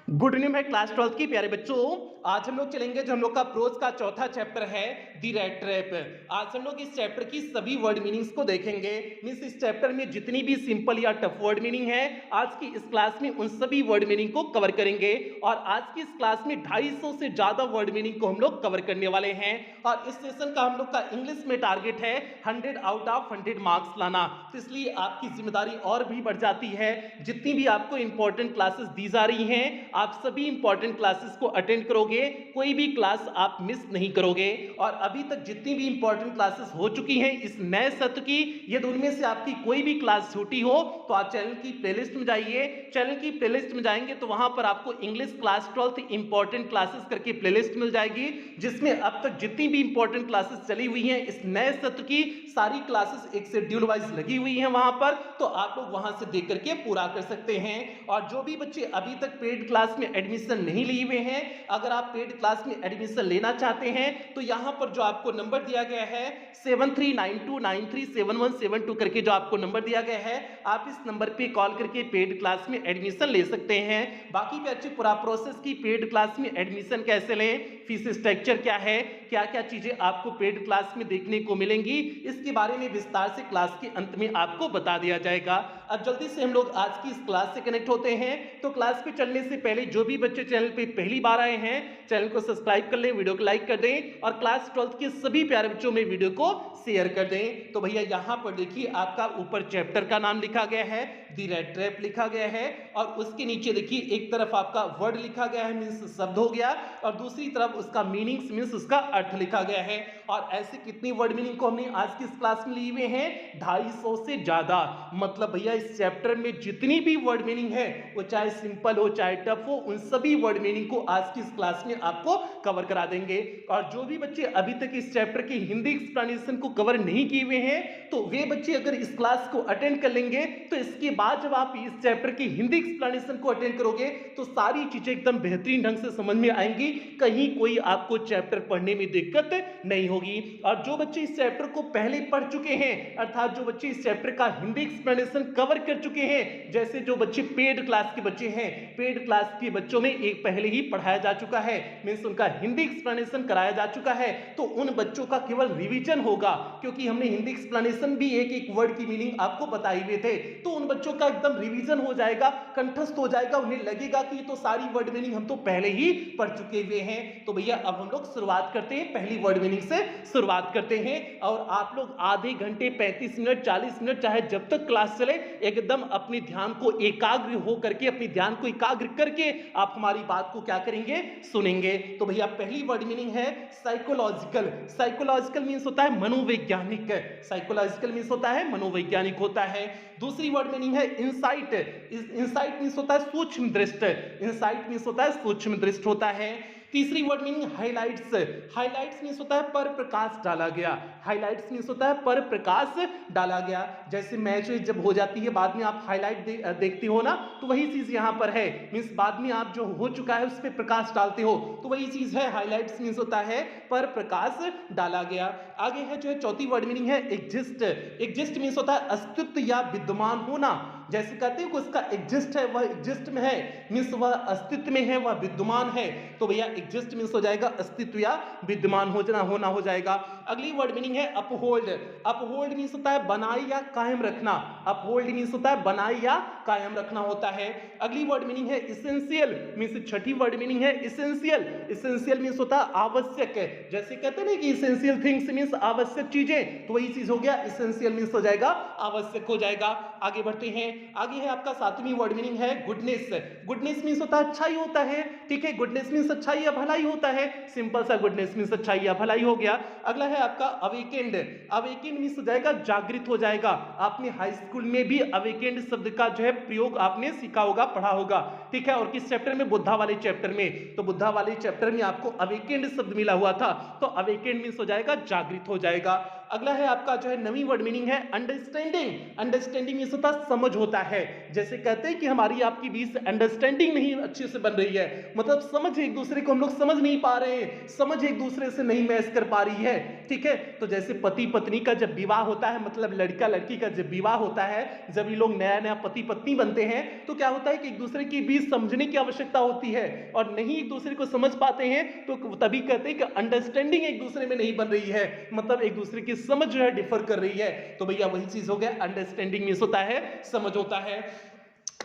Good evening है class 12th की प्यारे बच्चों। आज हम लोग चलेंगे जो हम लोग का प्रोज का चौथा चैप्टर है दी रेड ट्रैप। आज हम लोग इस चैप्टर की सभी वर्ड मीनिंग्स को देखेंगे। मींस इस चैप्टर में जितनी भी सिंपल या टफ वर्ड मीनिंग है आज की इस क्लास में उन सभी वर्ड मीनिंग को कवर करेंगे। और आज की इस क्लास में 250 से ज्यादा वर्ड मीनिंग को हम लोग कवर करने वाले हैं। और इस सेशन का हम लोग का इंग्लिश में टारगेट है 100 आउट ऑफ 100 मार्क्स लाना। तो इसलिए आपकी जिम्मेदारी और भी बढ़ जाती है। जितनी भी आपको इंपॉर्टेंट क्लासेस दी जा रही हैं आप सभी इंपॉर्टेंट क्लासेस को अटेंड करोगे, कोई भी क्लास आप मिस नहीं करोगे। और अभी तक जितनी भी इंपॉर्टेंट क्लासेस हो चुकी हैं इस नए सत्र की, यदि उनमें से आपकी कोई भी क्लास छूटी हो तो आप चैनल की प्लेलिस्ट में जाइए। चैनल की प्लेलिस्ट में जाएंगे तो वहां पर आपको English class 12th important classes करके प्लेलिस्ट मिल जाएगी, जिसमें अब तक जितनी भी इंपॉर्टेंट क्लासेस चली हुई हैं इस नए सत्र की सारी क्लासेस एक शेड्यूल वाइज लगी हुई हैं वहां पर, तो आप लोग वहां से देख करके पूरा कर सकते हैं। और जो भी बच्चे अभी तक पेड क्लास में एडमिशन नहीं लिए हुए हैं, अगर आप पेड क्लास में एडमिशन लेना चाहते हैं तो यहां पर जो आपको नंबर दिया गया है 7392937172 करके जो आपको नंबर दिया गया है, आप इस नंबर पे कॉल करके पेड क्लास में एडमिशन ले सकते हैं। बाकी पे अच्छी पूरा प्रोसेस की पेड क्लास में एडमिशन कैसे लें, फीस स्ट्रक्चर क्या है, क्या क्या चीजें आपको पेड क्लास में देखने को मिलेंगी, इसके बारे में विस्तार से क्लास के अंत में आपको बता दिया जाएगा। अब जल्दी से हम लोग आज की इस क्लास से कनेक्ट होते हैं। तो क्लास पे चलने से पहले जो भी बच्चे चैनल पे पहली बार आए हैं चैनल को सब्सक्राइब कर लें, वीडियो को लाइक कर दें और क्लास 12th के सभी प्यारे बच्चों में वीडियो को शेयर कर दें। तो भैया यहां पर देखिए आपका ऊपर चैप्टर का नाम लिखा गया है, दी रेड ट्रैप लिखा गया है, और उसके नीचे देखिए एक तरफ आपका वर्ड लिखा गया है मींस शब्द हो गया, और दूसरी तरफ उसका मीनिंग्स मींस उसका अर्थ लिखा गया है। और ऐसे कितनी वर्ड मीनिंग को हमने आज की इस क्लास में लिए हुए हैं 250 से ज्यादा। मतलब भैया इस चैप्टर में जितनी भी वर्ड मीनिंग है वो चाहे सिंपल हो चाहे टफ हो, उन सभी वर्ड मीनिंग को आज की इस क्लास में आपको कवर करा देंगे। और जो भी बच्चे अभी तक इस चैप्टर की हिंदी एक्सप्लेनेशन को कवर नहीं किए हुए हैं तो वे बच्चे अगर इस क्लास को अटेंड कर लेंगे तो इसके बाद जब आप इस चैप्टर की हिंदी एक्सप्लेनेशन को अटेंड करोगे तो सारी चीजें एकदम बेहतरीन ढंग से समझ में आएंगी, कहीं कोई आपको चैप्टर पढ़ने में दिक्कत नहीं होगी। और जो बच्चे इस चैप्टर को पहले पढ़ चुके हैं, अर्थात जो बच्चे इस चैप्टर का हिंदी एक्सप्लेनेशन कवर कर चुके हैं, जैसे जो बच्चे पेड क्लास के बच्चे हैं, पेड क्लास के बच्चों में एक पहले ही पढ़ाया जा चुका है, मींस उनका हिंदी एक्सप्लेनेशन कराया जा चुका है, तो उन बच्चों का केवल रिवीजन होगा, क्योंकि हमने हिंदी एक्सप्लेनेशन भी एक एक वर्ड की मीनिंग आपको बताई हुए थे। तो उन बच्चों का एकदम रिवीजन हो जाएगा, कंठस्थ हो जाएगा, उन्हें लगेगा कि तो सारी वर्ड मीनिंग हम तो पहले ही पढ़ चुके हुए हैं। तो भैया अब हम लोग शुरुआत करते हैं, पहली वर्ड मीनिंग से शुरुआत करते हैं। और आप लोग आधे घंटे 35 मिनट 40 मिनट चाहे जब तक क्लास चले एकदम अपने ध्यान को एकाग्र हो करके, अपने ध्यान को एकाग्र करके आप हमारी बात को क्या करेंगे, सुनेंगे। तो भैया पहली वर्ड मीनिंग है साइकोलॉजिकल। साइकोलॉजिकल मींस होता है मनोवैज्ञानिक, साइकोलॉजिकल मींस होता है मनोवैज्ञानिक होता है। दूसरी वर्ड मीनिंग है इंसाइट। इंसाइट मींस होता है सूक्ष्म दृष्टि, इंसाइट मींस होता है सूक्ष्म दृष्टि होता है। तीसरी word meaning highlights. Highlights means होता है पर प्रकाश डाला गया, हाइलाइट्स मींस होता है पर प्रकाश डाला गया। जैसे मैच जब हो जाती है बाद में आप हाइलाइट देखते हो ना, तो वही चीज यहां पर है, मींस बाद में आप जो हो चुका है उस पर प्रकाश डालते हो, तो वही चीज है हाइलाइट्स मींस होता है पर प्रकाश डाला गया। आगे है जो है चौथी वर्ड मीनिंग है एग्जिस्ट। एग्जिस्ट मींस होता है अस्तित्व या विद्यमान होना। जैसे कहते हैं कि उसका एग्जिस्ट है, वह एग्जिस्ट में है, मींस वह अस्तित्व में है, वह विद्यमान है। तो भैया एग्जिस्ट मींस हो जाएगा अस्तित्व या विद्यमान होना हो जाएगा। अगली वर्ड मीनिंग है अपहोल्ड। अपहोल्ड मींस होता है बनाए या कायम रखना, अपहोल्ड मींस होता है बनाए या कायम रखना होता है। अगली वर्ड मीनिंग है इसेंशियल, मींस छठी वर्ड मीनिंग है इसेंशियल। इसेंशियल मींस होता है आवश्यक, जैसे कहते हैं ना कि इसेंशियल थिंग्स मींस आवश्यक चीजें, तो वही चीज हो गया इसेंशियल मींस हो जाएगा आवश्यक हो जाएगा। आगे बढ़ते हैं, आगे है आपका सातवीं वर्ड मीनिंग है गुडनेस। गुडनेस मींस होता है अच्छाई होता है, ठीक है, गुडनेस मींस अच्छाई या भलाई होता है, सिंपल सा गुडनेस मींस अच्छाई या भलाई हो गया। अगला है आपका अवेकेंड। अवेकेंड मींस हो जाएगा जागृत हो जाएगा। आपने हाई स्कूल में भी अवेकेंड शब्द का जो है प्रयोग आपने सीखा होगा, पढ़ा होगा, ठीक है। और किस चैप्टर में, बुद्धा वाले चैप्टर में, तो बुद्धा वाले चैप्टर में आपको अवेकेंड शब्द मिला हुआ था, तो अवेकेंड मींस हो जाएगा जागृत हो जाएगा। अगला है आपका जो है नवी वर्ड मीनिंग है अंडरस्टैंडिंग। अंडरस्टैंडिंग मींस होता है समझ होता है। जैसे कहते हैं कि हमारी आपकी बीच अंडरस्टैंडिंग नहीं अच्छे से बन रही है, मतलब समझ एक दूसरे को हम लोग समझ नहीं पा रहे हैं, समझ एक दूसरे से नहीं मैच कर पा रही है। ठीक है, तो जैसे पति पत्नी का जब विवाह होता है, मतलब लड़का लड़की का जब विवाह होता है, जब ये लोग नया नया पति पत्नी बनते हैं, तो क्या होता है कि एक दूसरे के बीच समझने की आवश्यकता होती है, और नहीं एक दूसरे को समझ पाते हैं तो तभी कहते हैं कि अंडरस्टैंडिंग एक दूसरे में नहीं बन रही है, मतलब एक दूसरे की समझ जो है डिफर कर रही है। तो भैया वही चीज हो गया, अंडरस्टैंडिंग मींस होता है समझ होता है।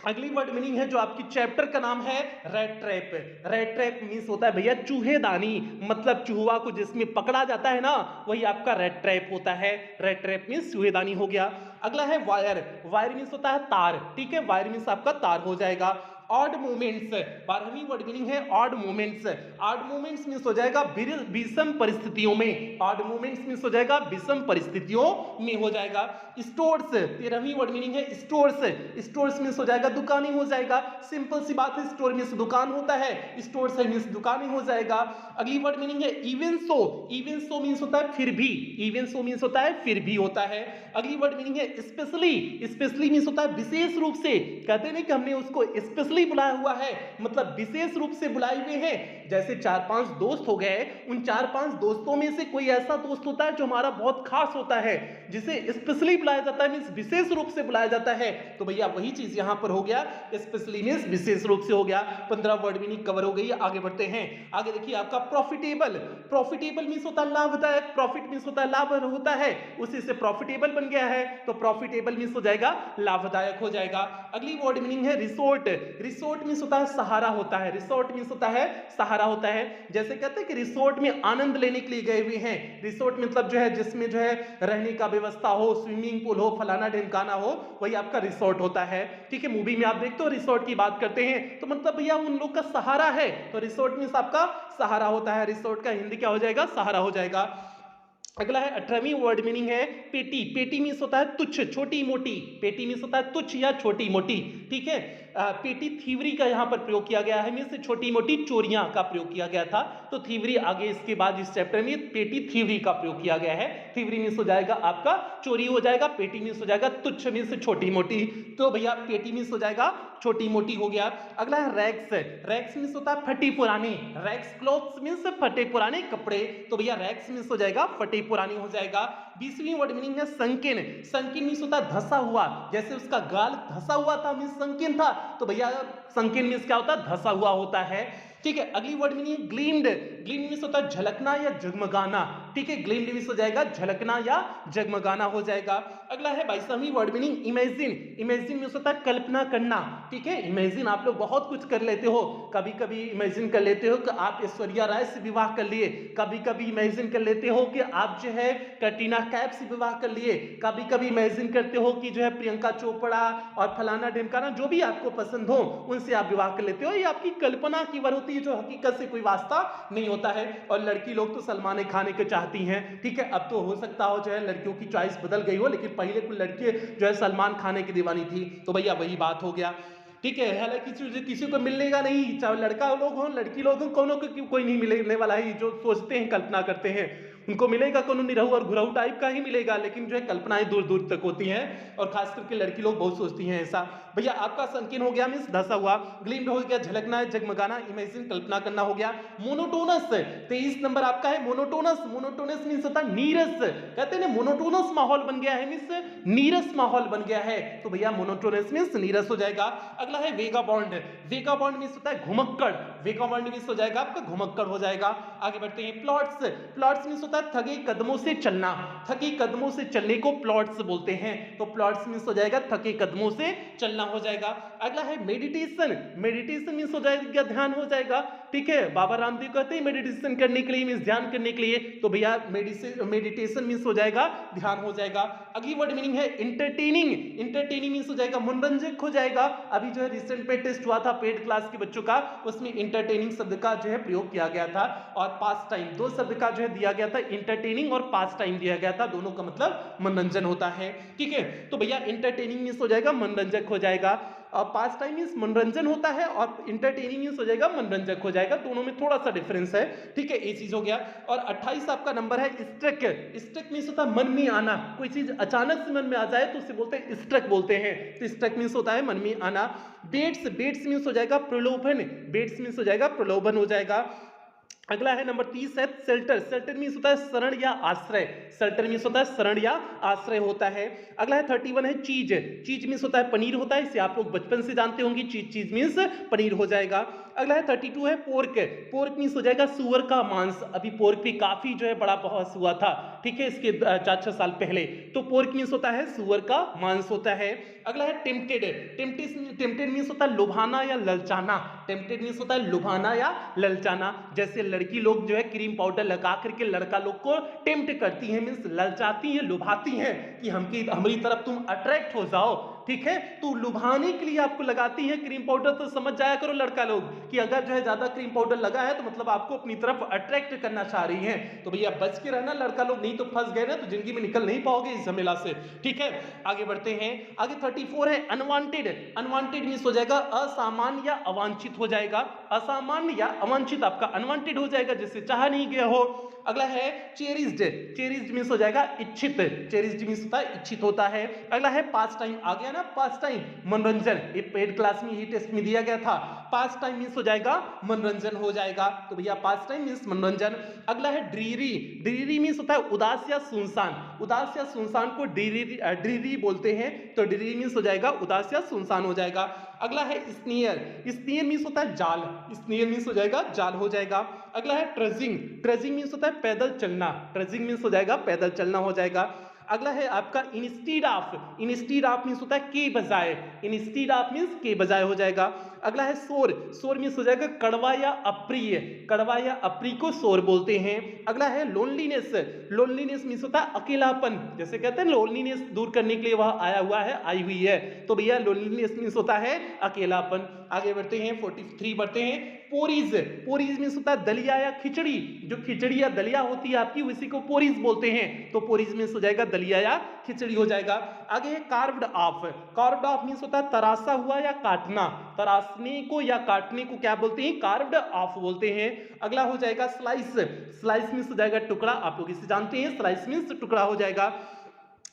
अगली वर्ड मीनिंग है जो आपकी चैप्टर का नाम है red trap. Red trap means होता है भैया चूहेदानी, मतलब चूहा को जिसमें पकड़ा जाता है ना, वही आपका रेड ट्रैप होता है। रेड ट्रैप मींस चूहेदानी हो गया। अगला है वायर। वायर मींस होता है तार। ठीक है, वायर मींस आपका तार हो जाएगा। ऑड मूवमेंट्स, 12वीं वर्ड मीनिंग है odd movements. Odd movements means हो जाएगा विषम परिस्थितियों में। ऑड मूवमेंट्स मींस हो जाएगा विषम परिस्थितियों में हो जाएगा। स्टोर्स, 13वीं वर्ड मीनिंग है स्टोर्स। स्टोर्स मींस हो जाएगा दुकानें हो जाएगा। सिंपल सी बात है, स्टोर मींस दुकान होता है, स्टोर्स है मींस दुकानें हो जाएगा। अगली वर्ड मीनिंग है even so. Even so means होता है फिर भी। इवन सो मींस होता है फिर भी होता है। अगली वर्ड मीनिंग है स्पेशली। स्पेशली मींस होता है विशेष रूप से। कहते हैं ना कि हमने उसको स्पेशली बुलाया हुआ है, मतलब विशेष रूप से बुलाए हुए हैं। जैसे 4-5 दोस्त हो गए, उन 4-5 दोस्तों में से कोई ऐसा दोस्त होता है जो हमारा बहुत खास होता है, जिसे स्पेशली बुलाया जाता है, मींस विशेष रूप से बुलाया जाता है। तो भैया वही चीज यहां पर हो गया, स्पेशली मींस विशेष रूप से हो गया। 15 वर्ड मीनिंग कवर हो गई। आगे बढ़ते हैं। आगे देखिए आपका प्रॉफिटेबल। प्रॉफिटेबल मींस होता है लाभदायक। प्रॉफिट मींस होता है लाभ होता है, उसी से प्रॉफिटेबल बन गया है, तो प्रॉफिटेबल मींस हो जाएगा लाभदायक हो जाएगा। अगली वर्ड मीनिंग है रिसोर्ट। रिसोर्ट मींस होता है सहारा होता है। रिसोर्ट मींस होता है सहारा होता है। जैसे कहते हैं कि रिसोर्ट में आनंद लेने के लिए गए हुए हैं। रिसोर्ट मतलब जो है जिसमें जो है रहने का व्यवस्था हो, स्विमिंग पूल हो, फलाना ढिमकाना हो, वही आपका रिसोर्ट होता है। ठीक है, मूवी में आप देखते हो रिसोर्ट की बात करते हैं, तो मतलब भैया उन लोग का सहारा है, तो रिसोर्ट मींस आपका सहारा होता है। रिसोर्ट का हिंदी क्या हो जाएगा, सहारा हो जाएगा। अगला है 18वीं वर्ड मीनिंग है पेटी। पेटी मींस होता है तुच्छ, छोटी मोटी। पेटी मींस होता है तुच्छ या छोटी मोटी। ठीक है, पेटी थीवरी का यहां पर प्रयोग किया गया है, मींस छोटी मोटी चोरियां का प्रयोग किया गया था, तो थीवरी आगे इसके बाद इस चैप्टर में पेटी थीवरी का प्रयोग किया गया है। थीवरी मींस हो जाएगा आपका चोरी हो जाएगा, पेटी मींस हो जाएगा तुच्छ मींस छोटी मोटी, तो भैया पेटी मींस हो जाएगा छोटी मोटी हो गया। अगला है रैक्स। रैक्स मींस होता है फटी पुरानी। रैक्स क्लॉथ्स मींस फटे पुराने कपड़े, तो भैया रैक्स मींस हो जाएगा फटी पुरानी हो जाएगा। 20वीं वर्ड मीनिंग है संकीन। संकीन मींस होता है धसा हुआ, जैसे उसका गाल धसा हुआ था मींस संकीन था, तो भैया संकीन मींस क्या होता है, धसा हुआ होता है। ठीक है, अगली word meaning gleamed. Gleamed means होता है झलकना या जगमगाना। ठीक है, ग्लीम्ड मींस हो जाएगा झलकना या जगमगाना हो जाएगा। अगला है 22वीं word meaning imagine. Imagine means होता है कल्पना करना। ठीक है, इमेजिन आप लोग बहुत कुछ कर लेते हो, कभी कभी इमेजिन कर लेते हो कि आप ऐश्वर्या राय से विवाह कर लिए, कभी कभी इमेजिन कर लेते हो कि आप जो है कैटरीना कैफ से विवाह कर लिए, कभी कभी इमेजिन करते हो कि जो है प्रियंका चोपड़ा और फलाना ढिमकाना जो भी आपको पसंद हो उनसे आप विवाह कर लेते हो। ये आपकी कल्पना की बात होती है, जो हकीकत से कोई वास्ता नहीं होता है। और लड़की लोग तो सलमान खान के चाहती हैं। ठीक है, अब तो हो सकता हो जो है लड़कियों की चॉइस बदल गई हो, लेकिन पहले कुछ लड़की जो है सलमान खान की दीवानी थी, तो भैया वही बात हो गया। ठीक है, हालांकि किसी को मिलेगा नहीं, चाहे लड़का लोग हो लड़की लोग हो, कोई नहीं मिलने वाला है। जो सोचते हैं कल्पना करते हैं उनको मिलेगा कोनो निरहु और घुरहु टाइप का ही मिलेगा, लेकिन जो है कल्पनाएं दूर दूर तक होती हैं, और खास करके लड़की लोग बहुत सोचती हैं ऐसा। भैया आपका संकीर्ण हो गया मींस धसा हुआ, ग्लिम्ड हो गया झलकना है जगमगाना, इमेजिन कल्पना करना हो गया। मोनोटोनस 23 नंबर आपका है मोनोटोनस। मोनोटोनस मींस होता है नीरस। कहते हैं मोनोटोनस माहौल बन गया है मींस नीरस माहौल बन गया है, तो भैया मोनोटोनस मींस नीरस हो जाएगा। अगला है वेगाबॉन्ड। वेगाबॉन्ड मींस होता है घुमक्कड़। वेगाबॉन्ड मींस हो जाएगा आपका घुमक्कड़ हो जाएगा। आगे बढ़ते हैं प्लॉट्स। प्लॉट्स मींस होता है थके कदमों से चलना। थके कदमों से चलने को प्लॉट्स बोलते हैं, तो प्लॉट्स मींस हो जाएगा थके कदमों से चलना हो जाएगा। अगला है मेडिटेशन। मेडिटेशन मींस हो जाएगा ध्यान हो जाएगा। ठीक है, बाबा रामदेव कहते हैं मेडिटेशन करने के लिए मींस ध्यान करने के लिए, तो भैया मेडिटेशन मींस हो जाएगा ध्यान हो जाएगा। अगली वर्ड मीनिंग है इंटरटेनिंग। इंटरटेनिंग मींस हो जाएगा मनोरंजक हो जाएगा। अभी जो है रिसेंट में टेस्ट हुआ था पेड क्लास के बच्चों का, उसमें इंटरटेनिंग शब्द का जो है प्रयोग किया गया था, और पास टाइम दो शब्द का जो है दिया गया था, इंटरटेनिंग और पास टाइम दिया गया था, दोनों का मतलब मनोरंजन होता है। ठीक है, तो भैया इंटरटेनिंग मींस हो जाएगा मनोरंजक हो जाएगा। पास टाइम मींस मनोरंजन होता है और इंटरटेनिंग मींस हो जाएगा मनोरंजक हो जाएगा, दोनों में थोड़ा सा डिफरेंस है, ठीक है, ये चीज हो गया। और 28 आपका नंबर है स्ट्रक। स्ट्रक मींस होता है मन में आना, कोई चीज अचानक से मन में आ जाए तो उसे बोलते हैं स्ट्रक बोलते हैं, तो स्ट्रक मींस होता है मन में आना। बेट्स, बेट्स मींस हो जाएगा प्रलोभन, बेट्स मींस हो जाएगा प्रलोभन हो जाएगा। अगला है नंबर 30 है शेल्टर। शेल्टर मींस होता है शरण या आश्रय, शेल्टर मींस होता है शरण या आश्रय होता है। अगला है 31 है चीज। चीज मींस होता है पनीर होता है, इसे आप लोग बचपन से जानते होंगे, चीज, चीज मींस पनीर हो जाएगा। अगला है 32 है पोर्क। पोर्क मींस हो जाएगा सुअर का मांस, अभी पोर्क भी काफी जो है बड़ा बहस हुआ था, ठीक है, इसके 4-6 साल पहले, तो पोर्क मींस होता है सुअर का मांस होता है। अगला है टेम्पटेड। टेम्पटेड मींस होता है लुभाना या ललचाना, टेम्पटेड मींस होता है लुभाना या ललचाना, जैसे लड़की लोग जो है क्रीम पाउडर लगा करके लड़का लोग को टेम्प्ट करती हैं, मींस ललचाती हैं, लुभाती हैं कि हमारी तरफ तुम अट्रैक्ट हो जाओ, ठीक है, तो लुभाने के लिए आपको लगाती है क्रीम पाउडर। तो समझ जाया करो लड़का लोग कि अगर जो है ज्यादा क्रीम पाउडर लगा है तो मतलब आपको अपनी तरफ अट्रैक्ट करना चाह रही हैं, तो भैया बच के रहना लड़का लोग, नहीं तो फंस गए ना तो जिंदगी में निकल नहीं पाओगे इस झमेला से, ठीक है। आगे बढ़ते हैं, आगे 34 है अनवांटेड। अनवांटेड मींस हो जाएगा असामान्य या अवांछित हो जाएगा, असामान्य या अवांछित आपका अनवांटेड हो जाएगा, जिससे चाहा नहीं गया हो। अगला है चेरिस्ड। चेरिस्ड मींस हो जाएगा इच्छित, चेरिस्ड मींस होता है इच्छित होता है। अगला है पास टाइम, आ गया ना पास टाइम, मनोरंजन, ये पेड क्लास में ही टेस्ट में दिया गया था, पास टाइम मींस हो जाएगा मनोरंजन हो जाएगा, तो भैया पास टाइम मींस मनोरंजन। अगला है ड्रीरी। ड्रीरी मींस होता है उदास या सुनसान, उदास या सुनसान को ड्रीरी बोलते हैं, तो ड्रीरी मींस हो जाएगा उदास या सुनसान हो जाएगा। अगला है स्नीयर। स्नीयर मींस होता है जाल, स्नीयर मींस हो जाएगा जाल हो जाएगा। अगला है ट्रेजिंग। ट्रेजिंग मींस होता है पैदल चलना, ट्रेजिंग मींस हो जाएगा पैदल चलना हो जाएगा। अगला है आपका instead of. Instead of means होता है के बजाय, इंस्टीड ऑफ मींस के बजाय हो जाएगा। अगला है शोर। शोर मींस हो जाएगा कड़वा या अप्रिय, कड़वा या अप्रिय को शोर बोलते हैं। अगला है लोनलीनेस। लोनलीनेस मींस होता है अकेलापन, जैसे कहते हैं लोनलीनेस दूर करने के लिए वह आया हुआ है, आई हुई है, तो भैया लोनलीनेस मींस होता है अकेलापन। आगे बढ़ते हैं 43 बढ़ते हैं पोरीज। पोरीज मींस होता है दलिया या खिचड़ी, जो खिचड़ी या दलिया होती है आपकी उसी को पोरीज बोलते हैं, तो पोरीज मींस हो जाएगा दलिया या खिचड़ी हो जाएगा। आगे है carved of. Carved of means होता है तराशा हुआ या काटना, तराशने को या काटने को क्या बोलते हैं, कार्व्ड ऑफ बोलते हैं। अगला हो जाएगा स्लाइस। स्लाइस मींस हो जाएगा टुकड़ा, आप लोग इसे जानते हैं, स्लाइस मींस टुकड़ा हो जाएगा।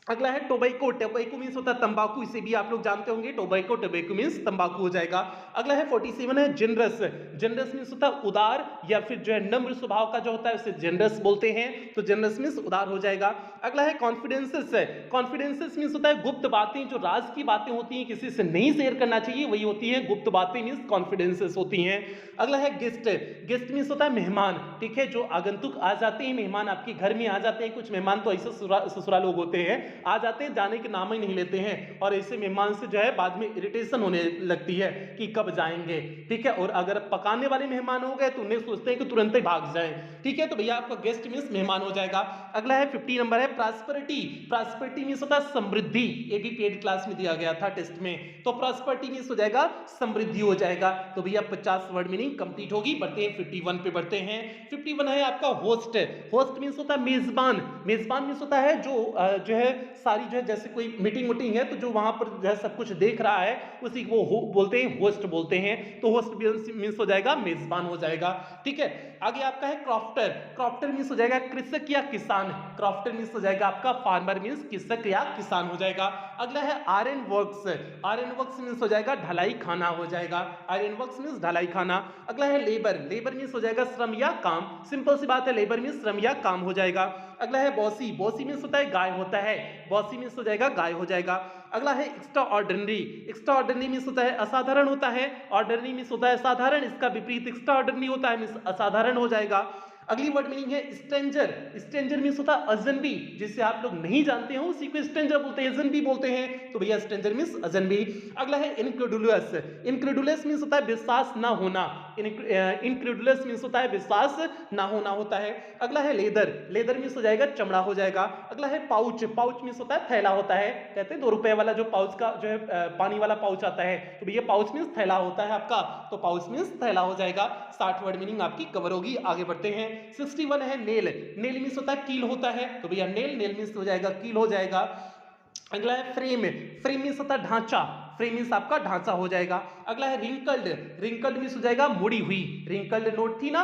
अगला है टोबैको। टोबैको मींस होता है तंबाकू, इसे भी आप लोग जानते होंगे, टोबैको, टोबैको मींस तंबाकू हो जाएगा। अगला है 47 है जनरस। जनरस मींस होता है उदार या फिर जो है नम्र स्वभाव का जो होता है उसे जनरस बोलते हैं, तो जनरस मींस उदार हो जाएगा। अगला है कॉन्फिडेंसेस। कॉन्फिडेंसेस मींस होता है गुप्त बातें, जो राज की बातें होती हैं किसी से नहीं शेयर करना चाहिए, वही होती है गुप्त बातें मींस कॉन्फिडेंसेस होती हैं। अगला है गेस्ट। गेस्ट मींस होता है मेहमान, ठीक है, जो आगंतुक आ जाते हैं, मेहमान आपके घर में आ जाते हैं, कुछ मेहमान तो ऐसे ससुरा लोग होते हैं, आ जाते हैं जाने के नाम ही नहीं लेते हैं, और ऐसे मेहमान से जो है बाद में इरिटेशन होने लगती है कि कब जाएंगे, ठीक है, और अगर पकाने वाले मेहमान हो गए तो उन्हें सोचते हैं कि तुरंत ही भाग जाएं, ठीक है, तो भैया आपका गेस्ट मींस मेहमान हो जाएगा। अगला है 50 नंबर है प्रॉस्पेरिटी। प्रॉस्पेरिटी मींस होता है समृद्धि, ये भी पेड क्लास में दिया गया था टेस्ट में, तो प्रॉस्पेरिटी मींस हो जाएगा समृद्धि हो जाएगा, तो भैया 50 वर्ड मीनिंग कंप्लीट होगी। बढ़ते हैं 51 पे बढ़ते हैं। 51 है आपका होस्ट। होस्ट मींस होता है मेजबान। मेजबान मींस होता है जो है सारी जो है जैसे कोई मीटिंग है तो जो वहां पर जो है सब कुछ देख रहा है उसी को वो बोलते हैं होस्ट बोलते हैं, तो होस्ट मींस हो जाएगा मेजबान हो जाएगा, ठीक है। आगे आपका है क्रॉफ्टर। क्रॉफ्टर मींस हो जाएगा कृषक या किसान, क्रॉफ्टर मींस हो जाएगा आपका फार्मर मींस कृषक या किसान हो जाएगा। अगला है iron works. Iron works means हो जाएगा ढलाई खाना हो जाएगा, आयरन वर्क्स मींस ढलाई खाना। अगला है लेबर। लेबर मींस हो जाएगा श्रम या काम, सिंपल सी बात है, लेबर मींस श्रम या काम हो जाएगा। अगला है बॉसी। बॉसी मींस होता है गाय होता है, बॉसी मींस हो जाएगा गाय हो जाएगा। अगला है extra ordinary. Extra ordinary means होता है असाधारण होता है, ऑर्डिनरी मींस होता है साधारण, इसका विपरीत एक्स्ट्रा ऑर्डिनरी होता है मींस असाधारण हो जाएगा। अगली वर्ड मीनिंग है स्ट्रेंजर। स्ट्रेंजर मींस होता है अजनबी, जिसे आप लोग नहीं जानते हो उसी को स्ट्रेंजर बोलते हैं, अजनबी बोलते हैं, तो भैया स्ट्रेंजर मींस अजनबी। अगला है इनक्रेडुलस। इनक्रेडुलस मींस होता है विश्वास ना होना, इनक्रेडुलस मींस होता है विश्वास ना होना होता है। अगला है लेदर। लेदर मींस हो जाएगा चमड़ा हो जाएगा। अगला है पाउच। पाउच मींस होता है थैला होता है, कहते हैं 2 रुपए वाला जो पाउच का जो है पानी वाला पाउच आता है, तो भैया पाउच मींस थैला होता है आपका, तो पाउच मींस थैला हो जाएगा। 60 वर्ड मीनिंग आपकी कवर होगी। आगे बढ़ते हैं 61 है नेल। नेल मींस होता है कील होता है, तो भैया नेल मींस हो जाएगा कील हो जाएगा। अगला है फ्रेम। फ्रेम मींस होता है ढांचा, फ्रेम मींस आपका ढांचा हो जाएगा। अगला है रिंकल्ड, रिंकल्ड मींस हो जाएगा मुड़ी हुई, रिंकल्ड नोट थी ना,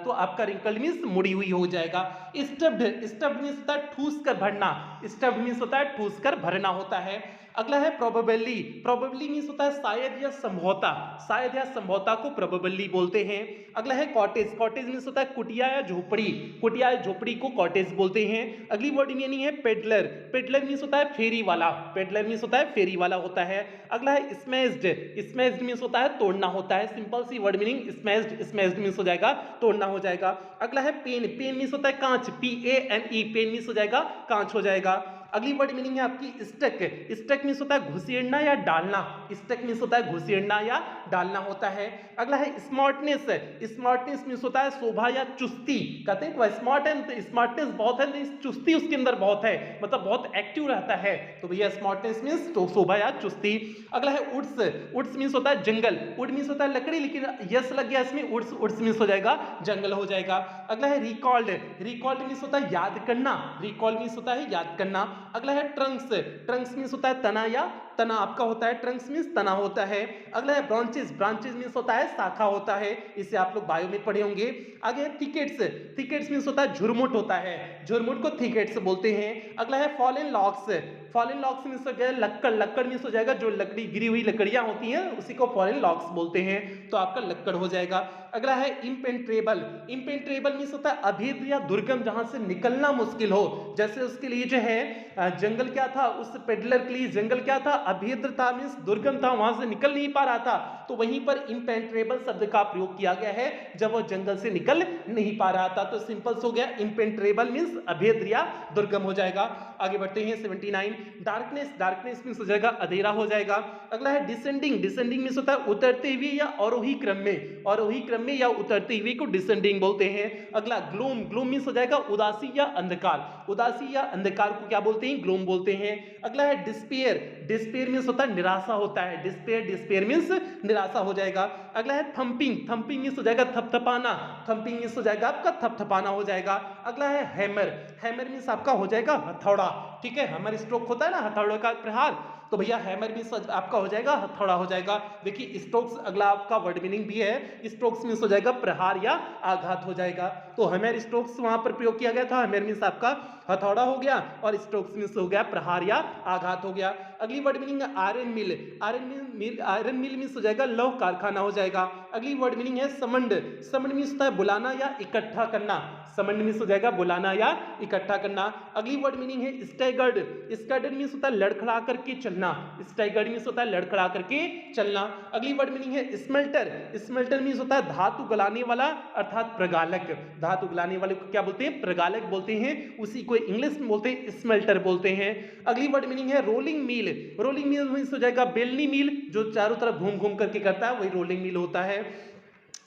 तो आपका रिंकल्ड मींस मुड़ी हुई हो जाएगा। स्टफ्ड, स्टफ्ड मींस होता है ठूस कर भरना, स्टफ्ड मींस होता है ठूस कर भरना होता है। अगला है प्रोबेबली, प्रोबेबली मींस होता है शायद या संभवतः, शायद या संभवतः को प्रोबेबली बोलते हैं। अगला है कॉटेज, कॉटेज मींस होता है कुटिया या झोपड़ी, कुटिया या झोपड़ी को कॉटेज बोलते हैं। अगली वर्ड मीनिंग है पेडलर, पेडलर मींस होता है फेरी वाला, पेडलर मींस होता है फेरी वाला होता है। अगला है स्मैश्ड, स्मैश्ड मींस होता है तोड़ना होता है, सिंपल सी word meaning smashed, smashed means हो जाएगा तोड़ना हो जाएगा। अगला है पेन, पेन मींस होता है कांच, PANE, पेन मींस हो जाएगा कांच हो जाएगा। अगली वर्ड मीनिंग है आपकी स्टक, स्टक मींस होता है घुसेड़ना या डालना, स्टक मींस होता है घुसेड़ना या डालना होता है। अगला है स्मार्टनेस, स्मार्टनेस मींस होता है शोभा या चुस्ती, कहते हैं वह स्मार्ट है, स्मार्टनेस बहुत है, चुस्ती उसके अंदर बहुत है, मतलब बहुत एक्टिव रहता है, तो भैया स्मार्टनेस मींस तो शोभा या चुस्ती। अगला है वुड्स, वुड्स मींस होता है जंगल, वुड मींस होता है लकड़ी, लेकिन यस लग गया इसमें, वुड्स, वुड्स मींस हो जाएगा जंगल हो जाएगा। अगला है रिकॉल्ड, रिकॉल्ड मींस होता है याद करना, रिकॉल मींस होता है याद करना। अगला है ट्रंक्स, ट्रंक्स मींस होता है तना या तना आपका होता है, ट्रंक्स मींस तना होता है। अगला है ब्रांचेस, ब्रांचेस मींस होता है शाखा होता है, इसे आप लोग बायो में पढ़े होंगे। आगे थिकेट्स, थिकेट्स मींस होता है झुरमुट होता है, झुरमुट को थिकेट्स बोलते हैं। अगला है fallen locks, fallen locks means हो गया लक्कड़, लक्कड़ मींस हो जाएगा जो लकड़ी गिरी हुई लकड़ियां होती हैं उसी को फॉलन लॉक्स बोलते हैं, तो आपका लक्कड़ हो जाएगा। अगला है इम्पेंट्रेबल, इम्पेंट्रेबल मींस होता है अभेद्य या दुर्गम, जहां से निकलना मुश्किल हो, जैसे उसके लिए जो है जंगल क्या था, उस पेडलर के लिए जंगल क्या था, अभेद्य था मींस दुर्गम था, वहां से निकल नहीं पा रहा था, तो वहीं पर इम्पेंट्रेबल शब्द का प्रयोग किया गया है जब वो जंगल से निकल नहीं पा रहा था, तो सिंपल हो गया इम्पेंट्रेबल मींस अभेद्य या दुर्गम हो जाएगा। आगे बढ़ते हैं 79, डार्कनेस, डार्कनेस मींस हो जाएगा अंधेरा हो जाएगा। अगला है डिसेंडिंग, डिसेंडिंग मींस होता है उतरते हुए या आरोही क्रम में, आरोही क्रम में या उतरते हुए को डिसेंडिंग बोलते हैं। अगला ग्लूम, ग्लूम मींस हो जाएगा उदासी या अंधकार, उदासी या अंधकार को क्या बोलते हैं, ग्लूम बोलते हैं। अगला है डिस्पेयर, डिस्पेयर मींस होता है निराशा होता है, डिस्पेयर, डिस्पेयर मींस निराशा हो जाएगा। अगला है थंपिंग, थंपिंग मींस हो जाएगा थपथपाना, थंपिंग मींस हो जाएगा आपका थपथपाना हो जाएगा। अगला है हैमर, हैमर मींस आपका हो जाएगा हथौड़ा, ठीक है, हैमर स्ट्रोक होता है ना, हथौड़े का प्रहार, तो भैया हैमर मींस आपका हो जाएगा हथौड़ा हो जाएगा। देखिए स्ट्रोक्स अगला आपका वर्ड मीनिंग भी है, स्ट्रोक्स मींस हो जाएगा प्रहार या आघात हो जाएगा, तो हैमर स्ट्रोक्स वहां पर प्रयोग किया गया था, हैमर मींस आपका हथौड़ा हो गया और स्ट्रोक्स मींस हो गया प्रहार या आघात हो गया। अगली वर्ड मीनिंग है आयरन मिल, आयरन मिल, आयरन मिल मींस हो जाएगा लौह कारखाना हो जाएगा। अगली वर्ड मीनिंग है समंड, समंड मींस होता है बुलाना या इकट्ठा करना, समंड मींस हो जाएगा बुलाना या इकट्ठा करना। अगली वर्ड मीनिंग है स्टैगर्ड, स्टैगर्ड मींस होता है लड़खड़ा करके चलना, स्टैगर्ड मींस होता है लड़खड़ा करके चलना। अगली वर्ड मीनिंग है स्मेल्टर, स्मेल्टर मींस होता है धातु गलाने वाला अर्थात प्रगालक, धातु गलाने वाले को क्या बोलते हैं, प्रगालक बोलते हैं, उसी को इंग्लिश में बोलते हैं स्मेल्टर बोलते हैं। अगली वर्ड मीनिंग है rolling mill, rolling mill means हो जाएगा बेलनी मिल, जो चारों तरफ घूम घूम करके करता है वही रोलिंग मिल होता है।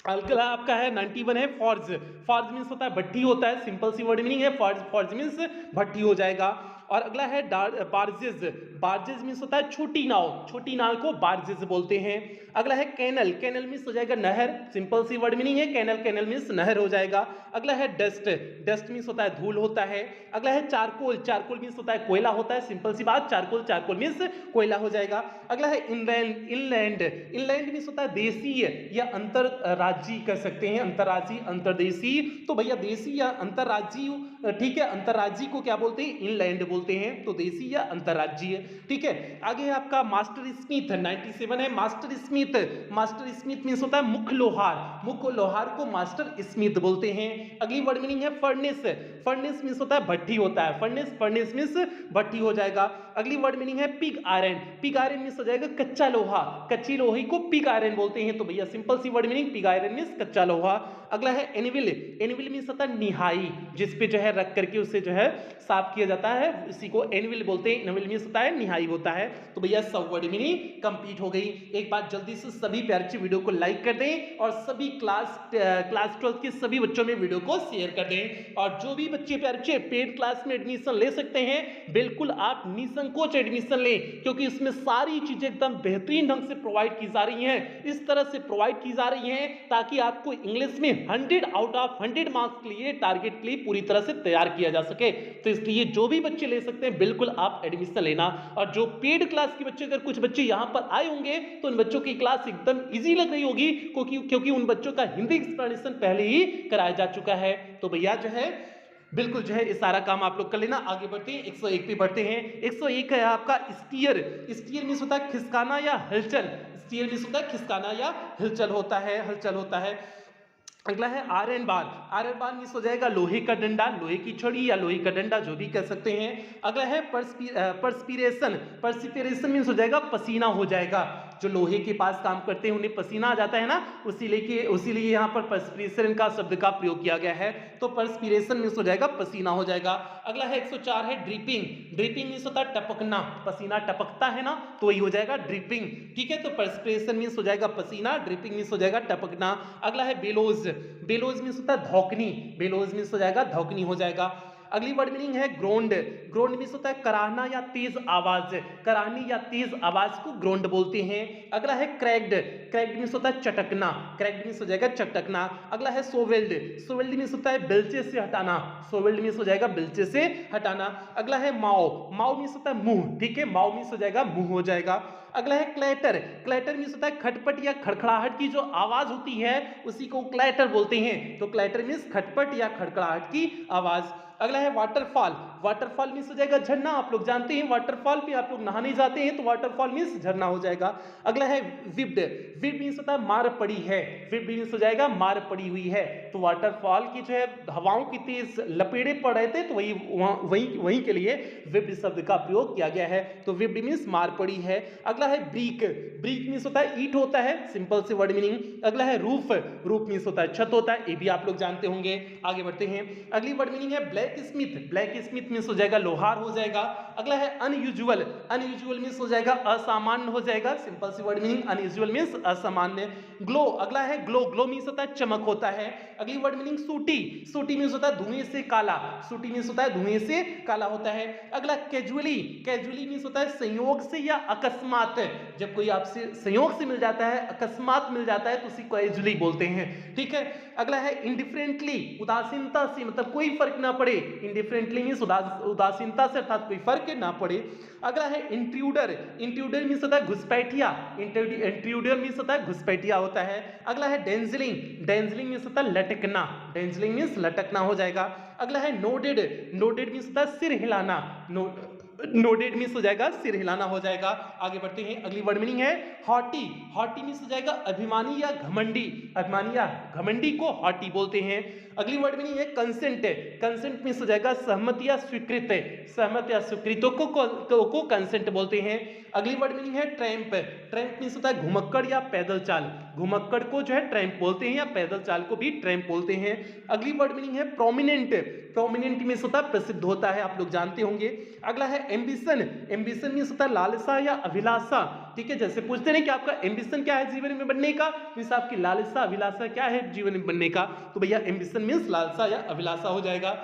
अगला आपका है 91 है फॉर्ज, फॉर्ज मींस होता है भट्टी होता है, सिंपल सी वर्ड मीनिंग है फॉर्ज, फॉर्ज मींस भट्टी हो जाएगा। और अगला है बार्जेस, बार्जेस मींस होता है छोटी नाव, छोटी नाव को बार्जेस बोलते हैं। अगला है कैनल, कैनल मींस हो जाएगा नहर, सिंपल सी वर्ड मीनिंग है कैनल, कैनल मींस नहर हो जाएगा। अगला है डस्ट, डस्ट मींस होता है धूल होता है। अगला है चारकोल, चारकोल मींस होता है कोयला होता है, सिंपल सी बात, चारकोल, चारकोल मींस कोयला हो जाएगा। अगला है इनलैंड, इनलैंड, इनलैंड मींस होता है देशीय या अंतरराज्यीय कह सकते हैं, अंतरराज्यीय, अंतरदेशीय, तो भैया देशी या अंतरराज्यीय, ठीक है, अंतरराज्यीय को क्या बोलते हैं, इनलैंड बोलते हैं, तो देशी या अंतरराज्यीय, ठीक है। आगे है आपका मास्टर स्मिथ, 97 है master Smith, master Smith means होता है मुख्य लोहार, मुख्य लोहार को मास्टर स्मिथ बोलते हैं। अगली वर्ड मीनिंग है फर्नेस, फर्नेस मींस होता है भट्टी होता है, फर्नेस, फर्नेस मींस भट्टी हो जाएगा। अगली वर्ड मीनिंग है pig iron, pig iron means हो जाएगा कच्चा लोहा, कच्ची लोहे को पिग आयरन बोलते हैं, तो भैया सिंपल सी word meaning pig iron means कच्चा लोहा। अगला है एनिविल, एनिविल मींस होता है निहाई, जिस पे जो है रख करके उसे जो है साफ किया जाता है, इसी को एनिविल बोलते हैं, एनिविल मींस होता है निहाई होता है, तो भैया सब वर्ड मीनिंग कंप्लीट हो गई। एक बात जल्दी जल्दी से सभी प्यारे बच्चे वीडियो को लाइक कर दें और सभी क्लास 12 के सभी बच्चों में वीडियो को शेयर कर दें। और जो भी बच्चे प्यारे बच्चे पेड क्लास में एडमिशन ले सकते हैं, बिल्कुल आप निसंकोच एडमिशन लें, क्योंकि इसमें सारी चीजें एकदम बेहतरीन ढंग से प्रोवाइड की जा रही हैं। इस तरह से प्रोवाइड की जा रही हैं ताकि आपको इंग्लिश में 100 आउट ऑफ 100 मार्क्स के लिए, टारगेट के लिए पूरी तरह से तैयार किया जा सके। तो इसलिए जो भी बच्चे ले सकते हैं, बिल्कुल आप एडमिशन लेना। और जो पेड क्लास के बच्चे, अगर कुछ बच्चे यहां पर आए होंगे तो उन बच्चों की क्लास एकदम इजी लग रही होगी, क्योंकि उन बच्चों का हिंदी एक्सप्लेनेशन पहले ही कराया जा चुका है। तो भैया जो है बिल्कुल जो है ये सारा काम आप लोग कर लेना। आगे बढ़ते हैं, 101 पे बढ़ते हैं। 101 है आपका स्टीयर। स्टीयर मींस होता है खिसकाना या हलचल। स्टीयर मींस होता है खिसकाना या हलचल होता है, हलचल होता है। अगला है iron bar. Iron bar means हो जाएगा लोहे का डंडा, लोहे की छड़ी या लोहे का डंडा, जो भी कह सकते हैं। अगला है पर्सपीरेशन। पर्सपीरेशन मींस हो जाएगा पसीना हो जाएगा। जो लोहे के पास काम करते हैं उन्हें पसीना आ जाता है ना, उसीलिए यहाँ पर पर्सपीरेशन का शब्द का प्रयोग किया गया है। तो पर्सपीरेशन मींस हो जाएगा पसीना हो जाएगा। अगला है 104 है ड्रिपिंग। ड्रिपिंग मींस होता है टपकना, पसीना टपकता है ना, तो वही हो जाएगा ड्रिपिंग। ठीक है, तो पर्सपीरेशन मींस हो जाएगा पसीना, ड्रिपिंग मींस हो जाएगा टपकना। अगला है बेलोज। बेलोज मींस होता है धौकनी, बेलोज मींस हो जाएगा धौकनी हो जाएगा। अगली वर्ड मीनिंग है ग्रोंड। ग्रोंड मींस होता है कराहना या तेज आवाज, कराहनी या तेज आवाज को ग्रोंड बोलते हैं। अगला है क्रैक्ड। क्रैक्ड मींस होता है चटकना, क्रैक्ड मींस हो जाएगा चटकना। अगला है सोवेल्ड। सोवेल्ड मींस होता है बेलचे से हटाना, सोवेल्ड मींस हो जाएगा बेलचे से हटाना। अगला है माओ। माओ मींस होता है मुंह, ठीक है, माओ मींस हो जाएगा मुंह हो जाएगा। अगला है क्लैटर। क्लैटर मींस होता है खटपट या खड़खड़ाहट की जो आवाज होती है उसी को क्लैटर बोलते हैं। तो क्लैटर मींस खटपट या खड़खड़ाहट की आवाज। अगला है वाटरफॉल। वाटरफॉल मींस हो जाएगा झरना, आप लोग जानते हैं वाटरफॉल पे आप लोग नहाने जाते हैं तो वाटरफॉल मींस झरना हो जाएगा। अगला है विप्ड। विप्ड मींस होता है मार पड़ी है, विप्ड मींस हो जाएगा मार पड़ी हुई है। तो वाटरफॉल की जो है हवाओं की तेज लपेड़े पड़ रहे थे तो वही के लिए विप्ड शब्द का प्रयोग किया गया है। तो विप्ड मींस मार पड़ी है। अगला है ब्रीक। ब्रीक मींस होता है ईंट होता है, सिंपल से वर्ड मीनिंग। अगला है रूफ। रूफ मींस होता है छत होता है, ये भी आप लोग जानते होंगे। आगे बढ़ते हैं, अगली वर्ड मीनिंग है black Smith. Black Smith means हो जाएगा लोहार हो जाएगा। अगला है अनयूजुअल। अनयूजुअल मींस हो जाएगा असामान्य हो जाएगा, सिंपल सी वर्ड मीनिंग अनयूजुअल मींस असामान्य। ग्लो। अगला है ग्लो। ग्लो मींस होता है चमक होता है। अगली वर्ड मीनिंग सूटी। सूटी मींस होता है धुएं से काला, सूटी मींस होता है धुएं से काला होता है। अगला कैजुअली। कैजुअली मींस होता है संयोग से या अकस्मात, जब कोई आपसे संयोग से मिल जाता है, अकस्मात मिल जाता है तो उसी को कैजुअली बोलते हैं। ठीक है, अगला है इंडिफरेंटली। उदासीनता से, मतलब कोई फर्क ना पड़े, इंडिफरेंटली मींस उदासीनता से अर्थात कोई फर्क ना पड़े। अगला है इंट्रूडर। इंट्रूडर मींस होता है घुसपैठिया, इंट्रूडर मींस होता है घुसपैठिया होता है। अगला है डेंजलिंग। डेंजलिंग मींस होता है लटकना, डेंजलिंग मींस लटकना हो जाएगा। अगला है नोडेड। नोडेड मींस होता है सिर हिलाना, नोडेड मींस हो जाएगा सिर हिलाना हो जाएगा। आगे बढ़ते हैं, अगली वर्ड मीनिंग है हॉटी। हॉटी मींस हो जाएगा अभिमानी या घमंडी, अभिमानी या घमंडी को हॉटी बोलते हैं। अगली वर्ड मीनिंग है कंसेंट। कंसेंट मींस हो जाएगा सहमति या स्वीकृत, सहमत या स्वीकृत को कंसेंट बोलते हैं। अगली वर्ड मीनिंग है ट्रैम्प। ट्रैम्प मींस होता है घुमक्कड़ या पैदल चाल, घुमक्कड़ को जो है ट्रैम्प बोलते हैं या पैदल चाल को भी ट्रैम्प बोलते हैं। अगली वर्ड मीनिंग है प्रोमिनेंट। प्रोमिनेंट मींस होता है प्रसिद्ध होता है, आप लोग जानते होंगे। अगला है एम्बिशन। एम्बिशन मींस होता है लालसा या अभिलाषा। ठीक है, जैसे पूछते हैं कि आपका एम्बिशन क्या है जीवन में बनने का, मींस आपकी लालसा अभिलाषा क्या है जीवन में बनने का, तो भैया एम्बिशन मींस लालसा या अभिलाषा हो जाएगा।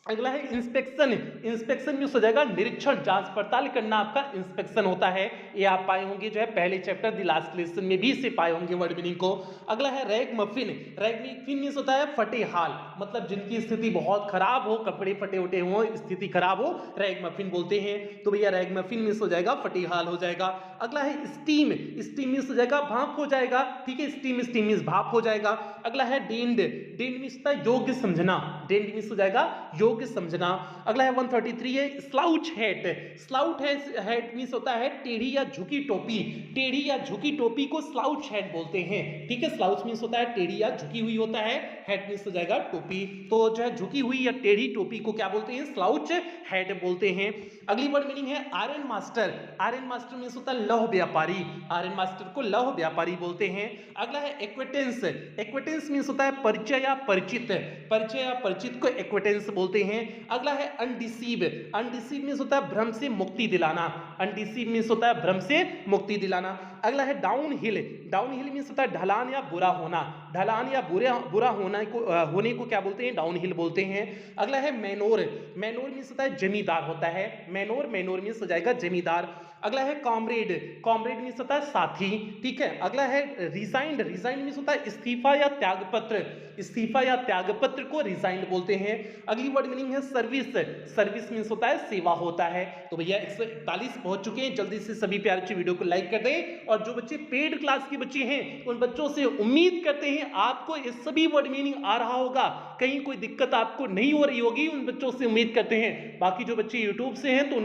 अगला है इंस्पेक्शन। इंस्पेक्शन मींस हो जाएगा निरीक्षण, जांच पड़ताल करना आपका इंस्पेक्शन होता है। ये आप पाए होंगे जो है पहले चैप्टर द लास्ट लेसन में भी इसे पाए होंगे वर्ड मीनिंग को। अगला है rag muffin. Rag muffin means होता है फटे हाल, मतलब जिनकी स्थिति बहुत खराब हो, कपड़े फटे उटे हो, स्थिति खराब हो, रैग मफिन बोलते हैं। तो भैया रैग मफिन मींस हो जाएगा फटे हाल हो जाएगा। अगला है स्टीम। स्टीम मींस हो जाएगा भाप हो जाएगा। ठीक है, स्टीम स्टीम मींस भाप हो जाएगा। अगला है डेंड। डेंड मींस होता है योग्य समझना, डेंड मींस हो जाएगा योग्य समझना। अगला है 133 है स्लाउच हैट। स्लाउट हैट मींस होता है टेढ़ी या झुकी टोपी, टेढ़ी या झुकी टोपी को स्लाउच हैट बोलते हैं। ठीक है, स्लाउच मींस होता है टेढ़ी या झुकी हुई होता है, हैट मींस हो जाएगा टोपी। तो जो है झुकी हुई या टेढ़ी टोपी को क्या बोलते हैं, स्लाउच हैट बोलते हैं। अगली वर्ड मीनिंग है iron master. Iron master means होता है लौह व्यापारी, आयरन मास्टर को लौह व्यापारी बोलते हैं। अगला है एक्वेटेंस। एक्वेटेंस मींस होता है परिचय या परिचित, परिचय या परिचित को एक्वेटेंस बोलते हैं। अगला है अनडिसीव, अनडिसीव मीन्स होता है भ्रम से मुक्ति दिलाना, अनडिसीव मीन्स होता है भ्रम से मुक्ति दिलाना। अगला है down hill, down hill means होता है ढलान या बुरा होना, ढलान या बुरा होने को क्या बोलते हैं, डाउन हिल बोलते हैं। अगला है मेनोर, मेनोर मीन्स होता है जमींदार होता है, मेनोर मेनोर मीन्स हो जाएगा जमींदार। अगला है कॉमरेड, कॉमरेड मीन्स होता है साथी, ठीक है। अगला है रिजाइंड, रिजाइंड मीन्स होता है इस्तीफा या त्यागपत्र, इस्तीफा या त्यागपत्र को रिजाइंड बोलते हैं। अगली वर्ड मीनिंग है सर्विस, सर्विस मीन्स होता है सेवा होता है। तो भैया 141 पहुंच चुके हैं, जल्दी से सभी प्यारे बच्चे वीडियो को लाइक कर दें। और जो बच्चे पेड क्लास के बच्चे हैं उन बच्चों से उम्मीद करते हैं आपको ये सभी वर्ड मीनिंग आ रहा होगा, कहीं कोई दिक्कत आपको नहीं हो रही होगी, उन बच्चों से उम्मीद करते हैं। बाकी जो बच्चे यूट्यूब से हैं तो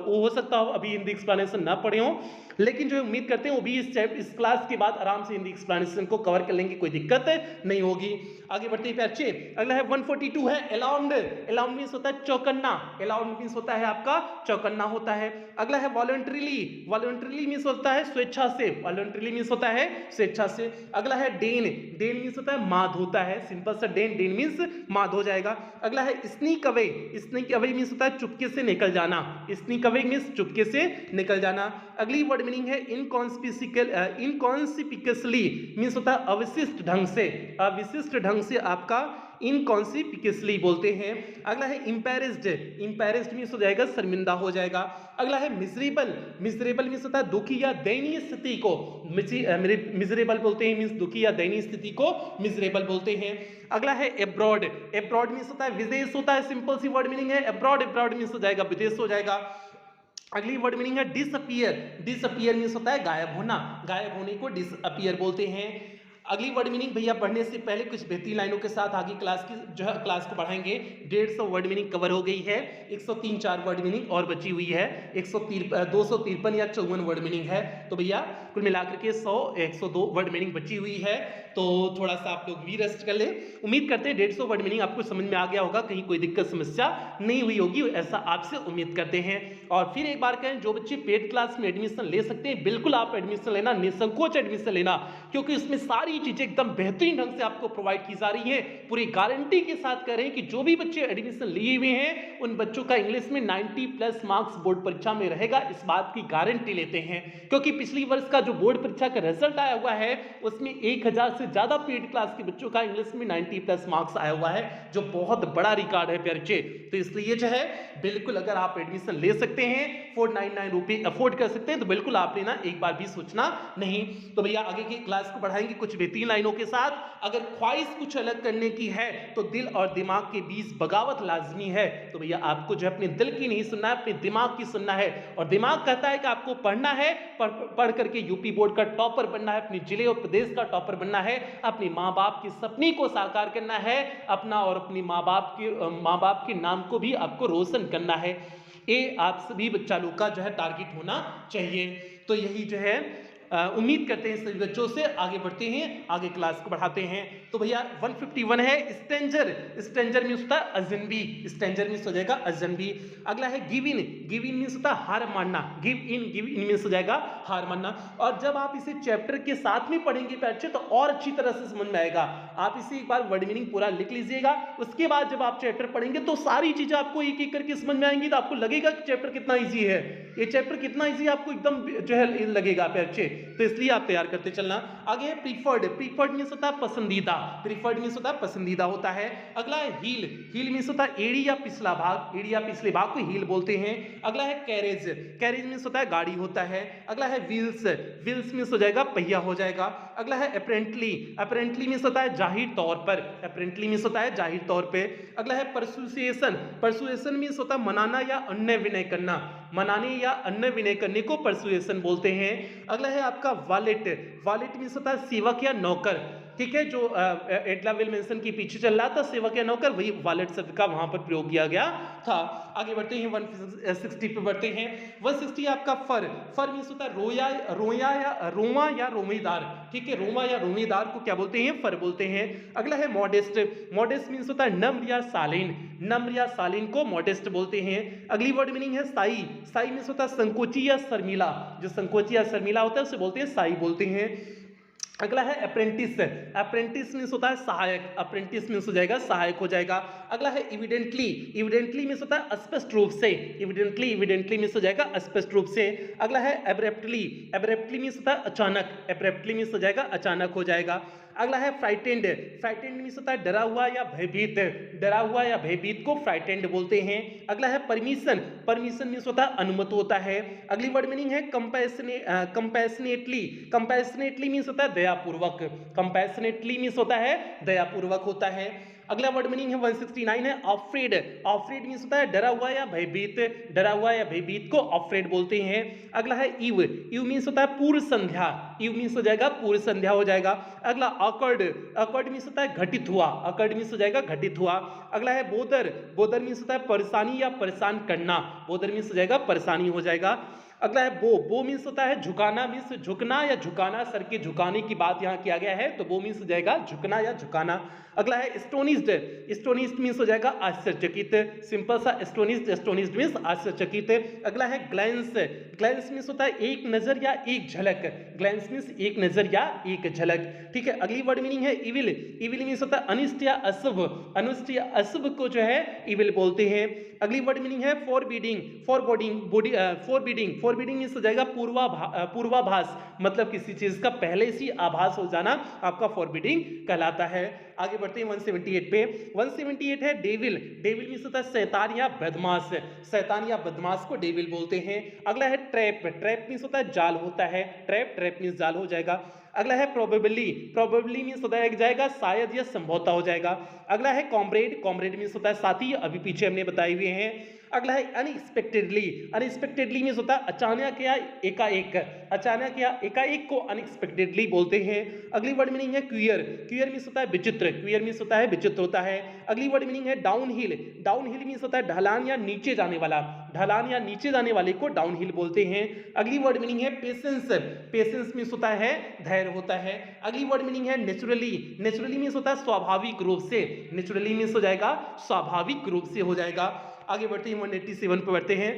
वो हो सकता हो अभी हिंदी एक्सप्लेनेशन ना पढ़े हो, लेकिन जो उम्मीद करते हैं वो भी इस क्लास के बाद आराम से हिंदी एक्सप्लेनेशन को कवर कर लेंगे, कोई दिक्कत नहीं होगी। आगे बढ़ते हैं प्यारे बच्चे। अगला है 142 है अलार्म्ड, अलार्म मींस होता है चौकन्ना, अलार्म मींस होता है आपका चौकन्ना होता है। अगला है वॉलंटरीली, वॉलंटरीली मींस होता है स्वेच्छा से, वॉलंटरीली मींस होता है स्वेच्छा से। अगला है डेन, डेन मींस होता है माद होता है, सिंपल सा डेन, डेन मींस माद हो जाएगा। अगला है sneak away, sneak away means होता है चुपके से निकल जाना, स्नीक अवे मींस चुपके से निकल जाना। अगली वर्ड मीनिंग है इनकॉन्सिपिकसली मींस होता है अविशिष्ट ढंग से, अविशिष्ट ढंग से आपका इनकॉन्सिपिकसली बोलते हैं। अगला है इम्पैरेस्ड, इम्पैरेस्ड मींस हो जाएगा शर्मिंदा हो जाएगा। अगला है मिजरेबल, मिजरेबल मींस होता है दुखी या दयनीय स्थिति को, मिजरेबल बोलते हैं मींस दुखी या दयनीय स्थिति को मिजरेबल बोलते हैं। अगला है एब्रॉड, एब्रॉड मींस होता है विदेश होता है, सिंपल सी वर्ड मीनिंग है एब्रॉड, एब्रॉड मींस हो जाएगा विदेश हो जाएगा। अगली वर्ड मीनिंग है डिसअपियर, डिसअपियर मींस होता है गायब होना, गायब होने को डिसअपियर बोलते हैं। अगली वर्ड मीनिंग भैया पढ़ने से पहले कुछ बेहतरीन लाइनों के साथ आगे क्लास की जो है क्लास को बढ़ाएंगे। 150 वर्ड मीनिंग कवर हो गई है, 103-4 वर्ड मीनिंग और बची हुई है, 253 या 54 वर्ड मीनिंग है। तो भैया कुल मिलाकर के 102 वर्ड मीनिंग बची हुई है, तो थोड़ा सा आप लोग भी रेस्ट कर ले। उम्मीद करते हैं 150 वर्ड मीनिंग आपको समझ में आ गया होगा, कहीं कोई दिक्कत समस्या नहीं हुई होगी, ऐसा आपसे उम्मीद करते हैं। और फिर एक बार कहें जो बच्चे पेड क्लास में एडमिशन ले सकते हैं बिल्कुल आप एडमिशन लेना, निसंकोच एडमिशन लेना, क्योंकि इसमें सारी चीजें एकदम बेहतरीन ढंग से आपको प्रोवाइड की जा रही है। पूरी गारंटी के साथ कह रहे हैं कि जो भी बच्चे एडमिशन लिए हुए हैं उन बच्चों का इंग्लिश में 90+ मार्क्स बोर्ड परीक्षा में रहेगा, इस बात की गारंटी लेते हैं। क्योंकि पिछली वर्ष का जो बोर्ड परीक्षा का रिजल्ट आया हुआ है उसमें 1000 से ज्यादा पेड क्लास के बच्चों का इंग्लिश में 90+ मार्क्स आया हुआ है, जो बहुत बड़ा रिकॉर्ड है प्यारे बच्चे। तो इसलिए जो है बिल्कुल अगर आप एडमिशन ले सकते हैं, 499 रुपए अफोर्ड कर सकते हैं, तो बिल्कुल आप लेना, एक बार भी सोचना नहीं। तो भैया आगे की क्लास को बढ़ाएंगे कुछ बेहतरीन लाइनों के साथ। अगर ख्वाहिश कुछ अलग करने की है तो दिल और दिमाग के बीच बगावत लाजमी है। तो भैया आपको जो अपने दिल की नहीं सुनना है, अपने दिमाग की सुनना है। और दिमाग कहता है कि आपको पढ़ना है, पढ़ करके यूपी बोर्ड का टॉपर बनना है, अपने जिले और प्रदेश का टॉपर बनना है, अपने माँ बाप की सपने को साकार करना है, अपना और अपनी माँ बाप के नाम को भी आपको रोशन करना है। ये आप सभी बच्चा लोग का जो है टारगेट होना चाहिए। तो यही जो है उम्मीद करते हैं सभी बच्चों से। आगे बढ़ते हैं, आगे क्लास को बढ़ाते हैं। तो भैया 151 है स्ट्रेंजर, स्ट्रेंजर मींस होता है अजनबी, स्ट्रेंजर मींस हो जाएगा अजनबी। अगला है give in, give in means होता है हार मानना, गिव इन मींस हो जाएगा हार मानना। और जब आप इसे चैप्टर के साथ में पढ़ेंगे बच्चे तो और अच्छी तरह से समझ में आएगा। आप इसे एक बार वर्ड मीनिंग पूरा लिख लीजिएगा, उसके बाद जब आप चैप्टर पढ़ेंगे तो सारी चीजें आपको एक एक करके समझ में आएंगी, तो आपको लगेगा कि चैप्टर कितना ईजी है, ये चैप्टर कितना ईजी आपको एकदम जो है लगेगा बच्चे। तो इसलिए आप तैयार करते चलना। आगे है प्रीफर्ड, प्रीफर्ड मींस होता है पसंदीदा, प्रीफर्ड मींस होता है पसंदीदा होता है। अगला है हील, हील मींस होता है एड़ी या पिछला भाग, एड़ी या पिछले भाग को हील बोलते हैं। अगला है कैरेज, कैरेज मींस होता है गाड़ी होता है। अगला है व्हील्स, व्हील्स मींस हो जाएगा पहिया हो जाएगा। अगला है अपेरेंटली, अपेरेंटली मींस होता है जाहिर तौर पर, अपेरेंटली मींस होता है जाहिर तौर पे। अगला है परसुएशन, परसुएशन मींस होता है मनाना या अन्य विनय करना, मनाने या अन्य विनय करने को परसुएशन बोलते हैं। अगला है आपका वॉलेट, वॉलेट मींस होता है सेवक या नौकर, ठीक है, जो एडला विल मेंशन के पीछे चल रहा था सेवक या नौकर, वही वॉलेट शब्द का वहां पर प्रयोग किया गया था। आगे बढ़ते हैं 160 पे बढ़ते हैं। 160 आपका फर, फर मींस होता है रोया या रोमा या रोमेदार, ठीक है, रोमा या रोमेदार को क्या बोलते हैं, फर बोलते हैं। अगला है मॉडेस्ट, मॉडेस्ट मींस होता है नम्र या शालीन, नम्र या शालीन को मॉडेस्ट बोलते हैं। अगली वर्ड मीनिंग है साई, साई मींस होता है संकोची या शर्मिला, जो संकोची या शर्मिला होता है उसे बोलते हैं साई बोलते हैं। अगला है अप्रेंटिस। अप्रेंटिस मीन्स होता है सहायक, अप्रेंटिस मीन्स हो जाएगा सहायक हो जाएगा। अगला है इविडेंटली। इविडेंटली मीन्स होता है स्पष्ट रूप से, इविडेंटली, इविडेंटली मीन्स हो जाएगा स्पष्ट रूप से। अगला है एब्रप्टली। एब्रप्टली मीन्स होता है अचानक, एब्रप्टली मीन्स हो जाएगा अचानक हो जाएगा। अगला है फ्राइटेंड। फ्राइटेंड मीन्स होता है डरा हुआ या भयभीत, डरा हुआ या भयभीत को फ्राइटेंड बोलते हैं। अगला है परमिशन। परमिशन मीन्स होता है अनुमति होता है। अगली वर्ड मीनिंग है कंपैशनेटली। कंपैशनेटली मीन्स होता है दयापूर्वक, कंपैशनेटली मीन्स होता है दयापूर्वक होता है। अगला वर्ड मीनिंग है 169 है ऑफ्रेड। ऑफ्रेड मीन्स होता है डरा हुआ या भयभीत, डरा हुआ या भयभीत को ऑफ्रेड बोलते हैं। अगला है ईव। ईव मीन्स होता है पूर्व संध्या, ईव मीन्स हो जाएगा पूर्व संध्या हो जाएगा। अगला अकर्ड। अकर्ड मीन्स होता है घटित हुआ, अकर्ड मीन्स हो जाएगा घटित हुआ। अगला है बोदर। बोदर मीन्स होता है परेशानी या परेशान करना, बोदर मीन्स हो जाएगा परेशानी हो जाएगा। अगला है बो। बो मीन्स होता है झुकाना, मीन्स झुकना या झुकाना, सर के झुकाने की बात यहाँ किया गया है, तो वो मीन्स हो जाएगा झुकना या झुकाना। अगला है एस्टोनिश्ड। एस्टोनिश्ड मीन्स हो जाएगा आश्चर्यचकित, सिंपल सा एस्टोनिश्ड, एस्टोनिश्ड मीन्स आश्चर्यचकित। अगला है ग्लैंस। ग्लैंस मीन्स होता है एक नजर या एक झलक, ग्लैंस मीन्स एक नजर या एक झलक, ठीक है। अगली वर्ड मीनिंग है इविल। इविल मीन्स होता है अनिष्ट या अशुभ, अनिष्ट या अशुभ को जो है इविल बोलते हैं। अगली वर्ड मीनिंग है foreboding. Foreboding, body, foreboding. Foreboding means हो जाएगा पूर्वाभास, मतलब किसी चीज का पहले से आभास हो जाना आपका फॉरबिडिंग कहलाता है। आगे बढ़ते हैं 178 पे। 178 है डेविल। डेविल मीन्स होता है शैतान या बदमाश, शैतान या बदमाश को डेविल बोलते हैं। अगला है ट्रैप। ट्रैप मीन्स होता है जाल होता है, ट्रैप, ट्रैप मीन्स जाल हो जाएगा। अगला है प्रोबेबली। प्रोबेबली मीन्स होता है जाएगा शायद या संभवतः हो जाएगा। अगला है कॉमरेड। कॉमरेड मीन्स होता है साथी, अभी पीछे हमने बताए हुए हैं। अगला है अनएक्सपेक्टेडली। अनएक्सपेक्टेडली मीन्स होता है अचानक या एकाएक, अचानक या एकाएक को अनएक्सपेक्टेडली बोलते हैं। अगली वर्ड मीनिंग है क्वियर। क्वियर मीन्स होता है विचित्र, क्वियर मीन्स होता है विचित्र होता है। अगली वर्ड मीनिंग है down hill. Down hill means होता है ढलान या नीचे जाने वाला, ढलान या नीचे जाने वाले को डाउन हिल बोलते हैं। अगली वर्ड मीनिंग है पेशेंस। पेशेंस मीन्स होता है धैर्य होता है। अगली वर्ड मीनिंग है नेचुरली। नेचुरली मीन्स होता है स्वाभाविक रूप से, नेचुरली मीन्स हो जाएगा स्वाभाविक रूप से हो जाएगा। आगे बढ़ते हैं 187 पे बढ़ते हैं।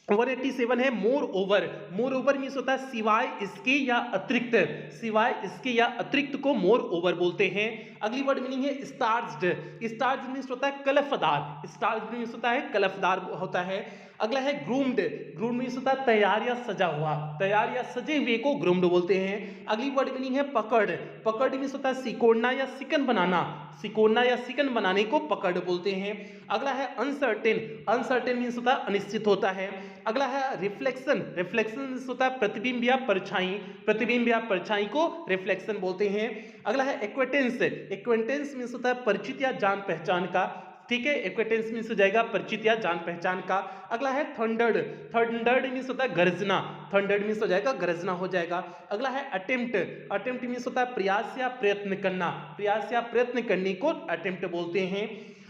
187 है more over. More over means होता है सिवाय इसके या अतिरिक्त, सिवाय इसके या अतिरिक्त को मोर ओवर बोलते हैं। अगली वर्ड मीनिंग है स्टार्च्ड। स्टार्च्ड मीन्स होता है कलफदार, स्टार्च्ड मीन्स होता है कलफदार होता है। अगला है ग्रूम्ड। ग्रूम्ड मीन्स होता है तैयार या सजा हुआ, तैयार या सजे हुए को ग्रूम्ड बोलते हैं। अगली वर्ड मीनिंग है पकड़। पकड़ मीन्स होता है सिकोड़ना या सिकन बनाना, सिकोड़ना या सिकन बनाने को पकड़ बोलते हैं। अगला है अनसर्टेन। अनसर्टेन मीन्स होता है अनिश्चित होता है। अगला है रिफ्लेक्शन। रिफ्लेक्शन मीन्स होता है प्रतिबिंब या परछाई, प्रतिबिंब या परछाई को रिफ्लेक्शन बोलते हैं। अगला है एक्वेटेंस। एक्वेटेंस मीन्स होता है परिचित या जान पहचान का, ठीक है। एक्वेटेंस मीन्स हो जाएगा परिचित या जान पहचान का। अगला है थंडर्ड। थंडर्ड मीन्स होता है गरजना, थंडर्ड मीन्स हो जाएगा गरजना हो जाएगा। अगला है अटेम्प्ट। अटेम्प्ट मीन्स होता है प्रयास या प्रयत्न करना, प्रयास या प्रयत्न करने को अटेम्प्ट बोलते हैं।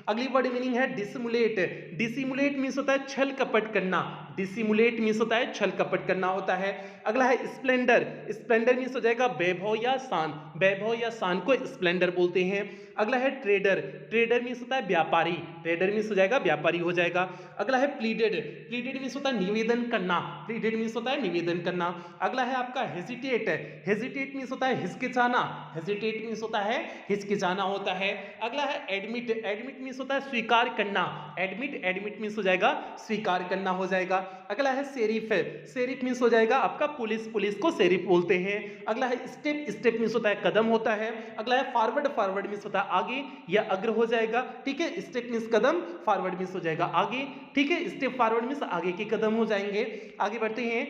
अगली वर्ड मीनिंग है डिसिमुलेट। डिसिमुलेट मीन्स होता है छल कपट करना, डिसिमुलेट मीन्स होता है छल कपट करना होता है। अगला है स्प्लेंडर। स्प्लेंडर मीन्स हो जाएगा वैभव या शान, वैभव या शान को स्प्लेंडर बोलते हैं। अगला है ट्रेडर। ट्रेडर मीन्स होता है व्यापारी, ट्रेडर मीन्स हो जाएगा व्यापारी हो जाएगा। अगला है प्लीडेड। प्लीडेड मीन्स होता है निवेदन करना, प्लीडेड मीन्स होता है निवेदन करना। अगला है आपका हेजिटेट। हेजिटेट मीन्स होता है हिचकिचाना, हेजिटेट मीन्स होता है हिचकिचाना होता है। अगला है एडमिट। एडमिट मीन्स होता है स्वीकार करना, एडमिट, एडमिट मीन्स हो जाएगा स्वीकार करना हो जाएगा। अगला है शेरिफ। शेरिफ मीन्स हो जाएगा आपका पुलिस, पुलिस को शेरिफ बोलते हैं। अगला है स्टेप। स्टेप मीन्स होता है कदम होता है। अगला है फॉरवर्ड। फॉरवर्ड मीन्स होता है आगे या अग्र हो जाएगा, ठीक है। स्टेप मीन्स कदम, फॉरवर्ड मीन्स हो जाएगा आगे, ठीक है। स्टेप फॉरवर्ड मीन्स आगे के कदम हो जाएंगे। आगे बढ़ते हैं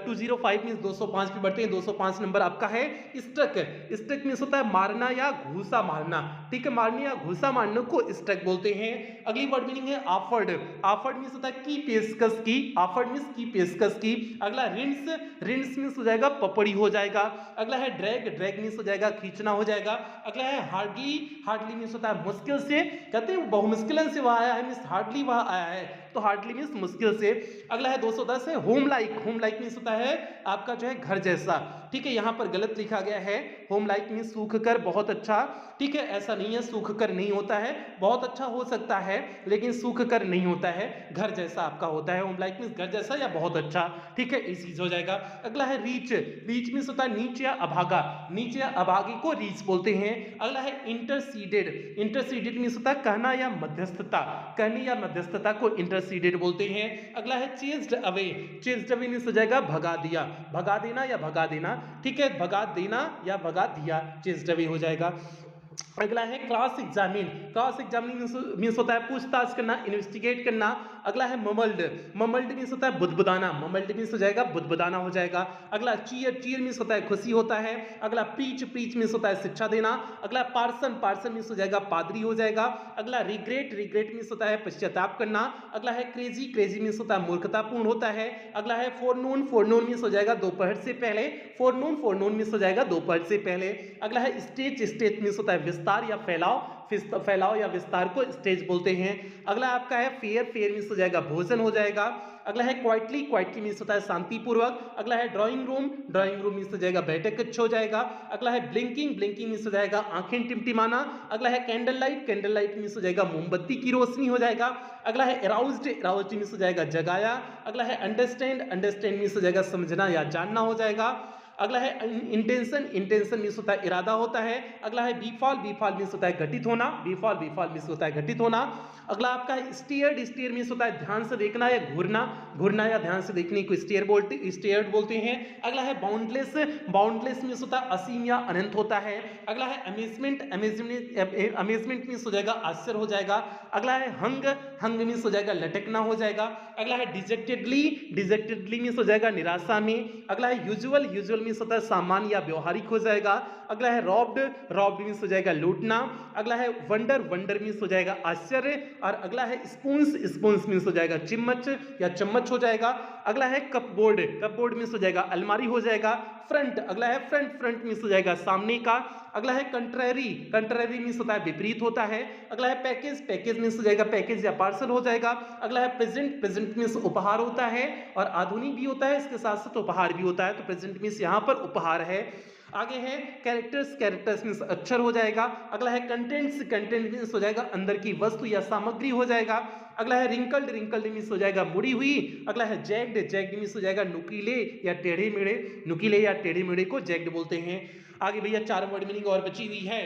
205 मीन्स 205 पे बढ़ते हैं। 205 नंबर आपका है स्ट्रक। स्ट्रक मीन्स होता है मारना या घूसा मारना, ठीक है। मारने या घूसा मारने को स्ट्रक बोलते हैं। अगली वर्ड मीनिंग है ऑफर्ड। ऑफर्ड मीन्स होता है की पेशकश की, ऑफर्ड मीन्स की पेशकश की। अगला रिंस। रिंस मीन्स हो जाएगा पपड़ी हो जाएगा। अगला है ड्रैग। ड्रैग मीन्स हो जाएगा खींचना हो जाएगा। अगला है हार्डली। हार्डली मीन्स होता है मुश्किल से, कहते हैं बहुमुश्किलन से वह आया है, मीन्स हार्डली वह आया है, तो हार्डली मीन्स मुश्किल से। अगला है 210 है home like. Home like means होता है आपका जो है घर जैसा, ठीक है, यहाँ पर गलत लिखा गया है, होम लाइक मीन्स सूख कर, बहुत अच्छा। ठीक है, ऐसा नहीं है, सूख कर नहीं होता है, बहुत अच्छा हो सकता है लेकिन सूख कर नहीं होता है, घर जैसा आपका होता है। होम लाइक मीन्स घर जैसा या बहुत अच्छा। ठीक है, इस चीज हो जाएगा। अगला है रीच, रीच मीन्स होता है नीचे या अभागा, नीचे या अभागे को रीच बोलते हैं। अगला है इंटरसीडेड, इंटरसीडेड मीन्स होता है कहना या मध्यस्थता, कहनी या मध्यस्थता को इंटरसीडेड बोलते हैं। अगला है chased away, chased away means हो जाएगा भगा दिया, भगा देना या भगा देना। ठीक है, भगा देना या भगा दिया, चेस्ड अवे हो जाएगा। अगला है cross examine, cross examine means होता है पूछताछ करना, इन्वेस्टिगेट करना। अगला है ममल्ड, ममल्ड मीन्स होता है बुदबुदाना, ममल्ड मीन्स हो जाएगा बुदबुदाना हो जाएगा। अगला चीयर, चीयर मीन्स होता है खुशी होता है। अगला प्रीच, प्रीच मीन्स होता है शिक्षा देना। अगला पार्सन, पार्सन मीन्स हो जाएगा पादरी हो जाएगा। अगला रिग्रेट, रिग्रेट मीन्स होता है पश्चाताप करना। अगला है क्रेजी, क्रेजी मीन्स होता है मूर्खतापूर्ण होता है। अगला है फोरनून, फोरनून मीन्स हो जाएगा दोपहर से पहले, फोरनून, फोरनून मीन्स हो जाएगा दोपहर से पहले। अगला है स्टेज, स्टेज मीन्स होता है विस्तार या फैलाव, फैलाव या विस्तार को स्टेज बोलते हैं। अगला आपका है फेयर, फेयर मीन्स हो जाएगा भोजन हो जाएगा। अगला है क्वाइटली, क्वाइटली मीन्स होता है शांतिपूर्वक। अगला है drawing room, drawing room means हो जाएगा बैठक कक्ष हो जाएगा। अगला है ब्लिंकिंग, ब्लिंकिंग मीन्स हो जाएगा आंखें टिमटिमाना। अगला है candle light, candle light means हो जाएगा मोमबत्ती की रोशनी हो जाएगा। अगला है अराउज्ड, अराउज्ड मीन्स हो जाएगा जगाया। अगला है अंडरस्टैंड, अंडरस्टैंड मीन्स हो जाएगा समझना या जानना हो जाएगा। अगला है इंटेंशन, इंटेंशन मीन्स होता है इरादा होता है। अगला है बीफॉल, बीफॉल मीन्स होता है घटित होना, बीफॉल, बीफॉल मीन्स होता है घटित होना। अगला आपका है स्टीयर्ड, स्टीयर मीन्स होता है ध्यान से देखना या घूरना, घूरना या ध्यान से देखने को स्टीयर बोलते, स्टीयर्ड बोलते हैं। अगला है बाउंडलेस, बाउंडलेस मीन्स होता है असीम या अनंत होता है। अगला है अमेजमेंट, अमेजमेंट, अमेजमेंट मीन्स हो जाएगा आश्चर्य हो जाएगा। अगला है हंग, हंग मीन्स हो जाएगा लटकना हो जाएगा। अगला है डिजेक्टेडली, डिजेक्टेडली मीन्स हो जाएगा निराशा में। अगला है यूजुअल, यूजुअल मीन्स होता है सामान्य या व्यवहारिक हो जाएगा। अगला है रॉब्ड, रॉब्ड मीन्स हो जाएगा लूटना। अगला है वंडर, वंडर मीन्स हो जाएगा आश्चर्य। और अगला है स्पूंस, स्पूंस मीन्स हो जाएगा चिम्मच या चम्मच हो जाएगा। अगला है कपबोर्ड, कपबोर्ड मीन्स हो जाएगा अलमारी हो जाएगा। फ्रंट, अगला है फ्रंट, फ्रंट मीन्स हो जाएगा सामने का। अगला है कंट्ररी, कंट्ररी मीन्स होता है विपरीत होता है। अगला है पैकेज, पैकेज मीन्स हो जाएगा पैकेज या पार्सल हो जाएगा। अगला है प्रेजेंट, प्रेजेंट मीन्स उपहार होता है और आधुनिक भी होता है, इसके साथ साथ उपहार भी होता है, तो प्रेजेंट मीन्स यहाँ पर उपहार है। आगे है कैरेक्टर्स, कैरेक्टर्स मीन्स अक्षर हो जाएगा। अगला है कंटेंट्स, कंटेंट मीन्स हो जाएगा अंदर की वस्तु या सामग्री हो जाएगा। अगला है रिंकल्ड, रिंकल्ड मीन्स हो जाएगा मुड़ी हुई। अगला है जैग्ड, जैग्ड मीन्स हो जाएगा नुकीले या टेढ़े मेढ़े, नुकीले या टेढ़े मेढ़े को जैग्ड बोलते हैं। आगे भैया 4 वर्ड मीनिंग और बची हुई है।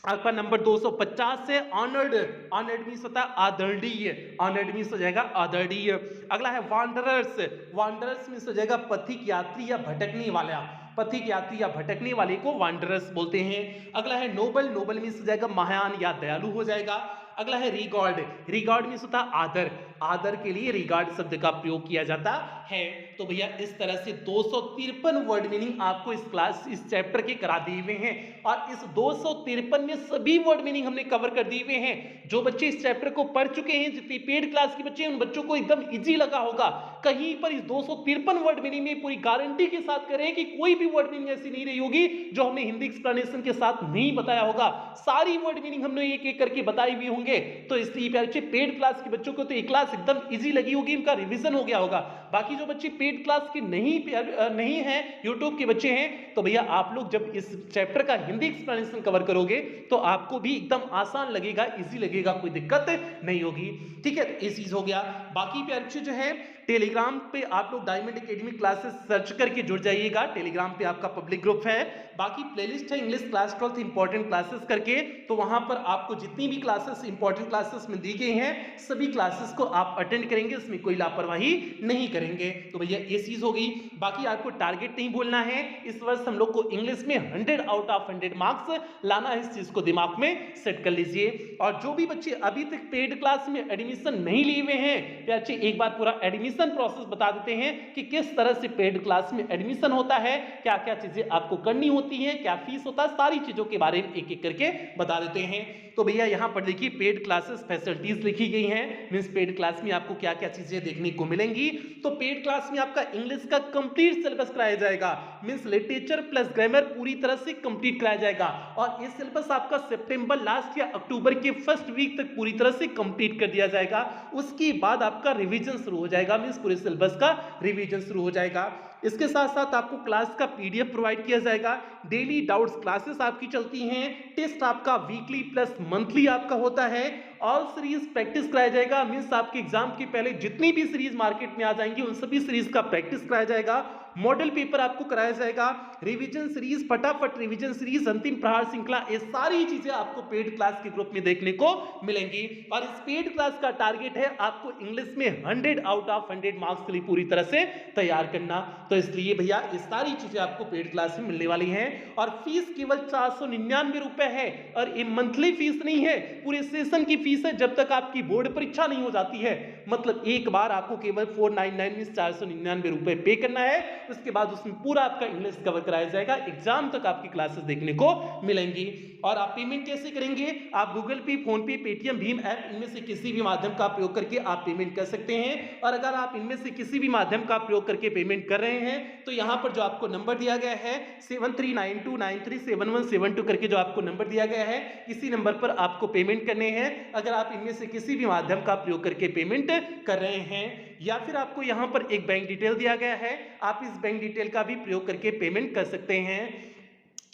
आपका नंबर 250 से ऑनर्ड, ऑनर्ड मीन्स होता है आदरणीय, ऑनर्ड मीन्स हो जाएगा आदरणीय। अगला है वांडरर्स, वांडरर्स मीन्स हो जाएगा पथिक यात्री या भटकने वाला, पथिक यात्री या भटकने वाले को वांडरर्स बोलते हैं। अगला है नोबल, नोबल मीन्स हो जाएगा महान या दयालु हो जाएगा। अगला है रिगार्ड, रिगार्ड मीन्स होता है आदर, आदर के लिए रिगार्ड शब्द का प्रयोग किया जाता है। तो भैया इस तरह से 253 वर्ड मीनिंग आपको इस क्लास, इस चैप्टर के करा दिए हुए हैं और इस 253 में सभी वर्ड मीनिंग हमने कवर कर दिए हुए हैं। जो बच्चे इस चैप्टर को पढ़ चुके हैं, जितनी पेड क्लास के बच्चे हैं, उन बच्चों को एकदम इजी लगा होगा। कहीं पर इस 253 वर्ड मीनिंग में पूरी गारंटी के साथ करें कि कोई भी वर्ड मीनिंग ऐसी नहीं रही होगी जो हमने हिंदी एक्सप्लेनेशन के साथ नहीं बताया होगा। सारी वर्ड मीनिंग हमने एक एक करके बताई हुई होंगे। तो इसलिए प्यारे पेड क्लास के बच्चों को तो ये क्लास एकदम इजी लगी होगी, इनका रिवीजन हो गया होगा। बाकी जो बच्चे पेड क्लास के नहीं है, यूट्यूब के बच्चे हैं, तो भैया आप लोग जब इस चैप्टर का हिंदी एक्सप्लेनेशन कवर करोगे तो आपको भी एकदम आसान लगेगा, इजी लगेगा, कोई दिक्कत नहीं होगी। ठीक है, ये चीज हो गया। बाकी प्यारे जो है टेलीग्राम पे आप लोग डायमंड एकेडमी क्लासेस सर्च करके जुड़ जाइएगा। टेलीग्राम पे आपका पब्लिक ग्रुप है। बाकी प्लेलिस्ट है इंग्लिश क्लास 12 इंपॉर्टेंट क्लासेस करके, तो वहां पर आपको जितनी भी क्लासेस इंपॉर्टेंट क्लासेस में दी गई हैं सभी क्लासेस को आप अटेंड करेंगे, इसमें कोई लापरवाही नहीं करेंगे। तो भैया ये चीज हो गई। बाकी आपको टारगेट नहीं भूलना है, इस वर्ष हम लोग को इंग्लिश में 100 आउट ऑफ 100 मार्क्स लाना है, इस चीज को दिमाग में सेट कर लीजिए। और जो भी बच्चे अभी तक पेड क्लास में एडमिशन नहीं लिए हुए हैं, बच्चे एक बार पूरा एडमिशन प्रोसेस बता देते हैं कि किस तरह से पेड क्लास में एडमिशन होता है, क्या क्या चीजें आपको करनी होती है, क्या फीस होता है, सारी चीजों के बारे में एक एक करके बता देते हैं। तो भैया यहां पर देखिए पेड क्लासेस फैसिलिटीज लिखी गई हैं, मींस पेड क्लास में आपको क्या क्या चीजें देखने को मिलेंगी। तो पेड क्लास में आपका इंग्लिश का कंप्लीट सिलेबस कराया जाएगा, मींस लिटरेचर प्लस ग्रामर पूरी तरह से कंप्लीट कराया जाएगा। और ये सिलेबस आपका सितंबर लास्ट या अक्टूबर के फर्स्ट वीक तक पूरी तरह से कंप्लीट कर दिया जाएगा। उसके बाद आपका रिवीजन शुरू हो जाएगा, मींस पूरे सिलेबस का रिवीजन शुरू हो जाएगा। इसके साथ साथ आपको क्लास का पीडीएफ प्रोवाइड किया जाएगा, डेली डाउट्स क्लासेस आपकी चलती हैं, टेस्ट आपका वीकली प्लस मंथली आपका होता है, ऑल सीरीज प्रैक्टिस कराया जाएगा। मींस आपके एग्जाम के पहले जितनी भी सीरीज मार्केट में आ जाएंगी उन सभी सीरीज का प्रैक्टिस कराया जाएगा, मॉडल पेपर आपको कराया जाएगा, रिवीजन सीरीज, फटाफट रिवीजन सीरीज, अंतिम प्रहार श्रृंखला, ये सारी चीजें आपको पेड क्लास के ग्रुप में देखने को मिलेंगी। और इस पेड क्लास का टारगेट है आपको इंग्लिश में 100 आउट ऑफ 100 मार्क्स के लिए पूरी तरह से तैयार करना। तो इसलिए भैया ये सारी चीजें आपको पेड क्लास में मिलने वाली हैं और फीस केवल 499 रुपए है और ये मंथली फीस नहीं है, पूरे सेशन की फीस है जब तक आपकी बोर्ड परीक्षा नहीं हो जाती है। मतलब एक बार आपको केवल 499 मींस 499 रुपए पे करना है, उसके बाद उसमें पूरा आपका इंग्लिश कवर कराया जाएगा, एग्जाम तक आपकी क्लासेस देखने को मिलेंगी। और आप पेमेंट कैसे करेंगे? आप गूगल पे, फोन पे, पेटीएम, भीम ऐप इनमें से किसी भी माध्यम का प्रयोग करके आप पेमेंट कर सकते हैं। और अगर आप इनमें से किसी भी माध्यम का प्रयोग करके पेमेंट कर रहे हैं तो यहां पर जो आपको नंबर दिया गया है 7392937172 करके जो आपको नंबर दिया गया है, इसी नंबर पर आपको पेमेंट करने हैं अगर आप इनमें से किसी भी माध्यम का प्रयोग करके पेमेंट कर रहे हैं। या फिर आपको यहां पर एक बैंक डिटेल दिया गया है, आप इस बैंक डिटेल का भी प्रयोग करके पेमेंट कर सकते हैं।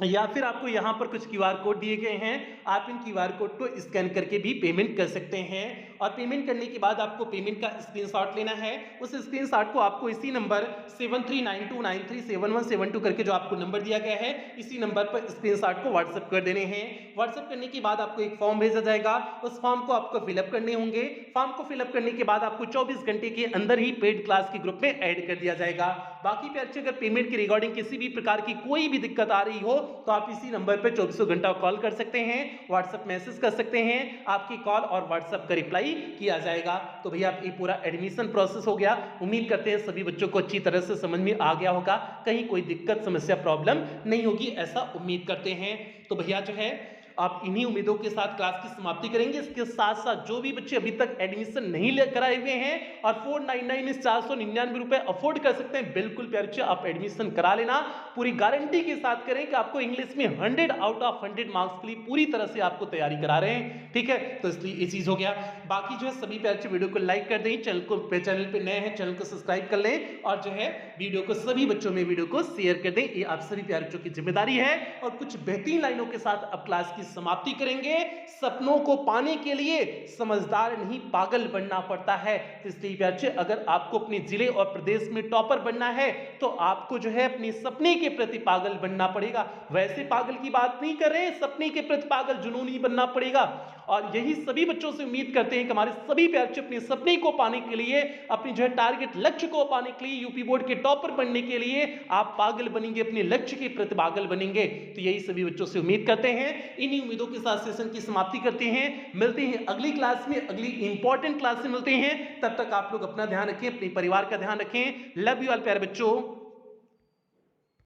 या फिर आपको यहां पर कुछ क्यूआर कोड दिए गए हैं, आप इन क्यूआर कोड को स्कैन करके भी पेमेंट कर सकते हैं। और पेमेंट करने के बाद आपको पेमेंट का स्क्रीनशॉट लेना है, उस स्क्रीनशॉट को आपको इसी नंबर 7392937172 करके जो आपको नंबर दिया गया है इसी नंबर पर स्क्रीनशॉट को व्हाट्सएप कर देने हैं। व्हाट्सएप करने के बाद आपको एक फॉर्म भेजा जाएगा, उस फॉर्म को आपको फिलअप करने होंगे। फॉर्म को फिलअप करने के बाद आपको 24 घंटे के अंदर ही पेड क्लास के ग्रुप में ऐड कर दिया जाएगा। बाकी पे अच्छे अगर पेमेंट के रिगार्डिंग किसी भी प्रकार की कोई भी दिक्कत आ रही हो तो आप इसी नंबर पर 24 घंटा कॉल कर सकते हैं, व्हाट्सएप मैसेज कर सकते हैं, आपकी कॉल और व्हाट्सएप का रिप्लाई किया जाएगा। तो भैया आप ये पूरा एडमिशन प्रोसेस हो गया। उम्मीद करते हैं सभी बच्चों को अच्छी तरह से समझ में आ गया होगा, कहीं कोई दिक्कत समस्या प्रॉब्लम नहीं होगी ऐसा उम्मीद करते हैं। तो भैया जो है आप इन्हीं उम्मीदों के साथ क्लास की समाप्ति करेंगे। इसके साथ साथ जो भी बच्चे अभी तक एडमिशन नहीं ले कराए हुए हैं और 499 में 499 रुपए अफोर्ड कर सकते हैं, बिल्कुल प्यारे बच्चे आप एडमिशन करा लेना, पूरी गारंटी के साथ करें कि आपको इंग्लिश में 100 आउट ऑफ 100 मार्क्स के लिए पूरी तरह से आपको तैयारी करा रहे हैं। ठीक है, तो इसलिए ये चीज हो गया। बाकी जो है सभी प्यारे बच्चे वीडियो को लाइक कर दें, चैनल पे नए हैं चैनल को सब्सक्राइब कर लें और जो है वीडियो को सभी बच्चों में वीडियो को शेयर कर दें, ये आप सभी प्यारे बच्चों की जिम्मेदारी है। और कुछ बेहतरीन लाइनों के साथ अब क्लास की समाप्ति करेंगे। सपनों को पाने के लिए समझदार नहीं पागल बनना पड़ता है। इसलिए बच्चे अगर आपको अपने जिले और प्रदेश में टॉपर बनना है तो आपको जो है अपने सपने के प्रति पागल बनना पड़ेगा। वैसे पागल की बात नहीं कर रहे, सपने के प्रति पागल जुनूनी बनना पड़ेगा। और यही सभी बच्चों से उम्मीद करते हैं कि हमारे सभी बच्चे अपने सपने को पाने के लिए, अपनी जो है टारगेट लक्ष्य को पाने के लिए, यूपी बोर्ड के टॉपर बनने के लिए आप पागल बनेंगे, अपने लक्ष्य के प्रति पागल बनेंगे। तो यही सभी बच्चों से उम्मीद करते हैं। इन्हीं उम्मीदों के साथ सेशन की समाप्ति करते हैं। मिलते हैं अगली क्लास में, अगली इंपॉर्टेंट क्लास में मिलते हैं। तब तक आप लोग अपना ध्यान रखें, अपने परिवार का ध्यान रखें। लव यू ऑल प्यारे बच्चों।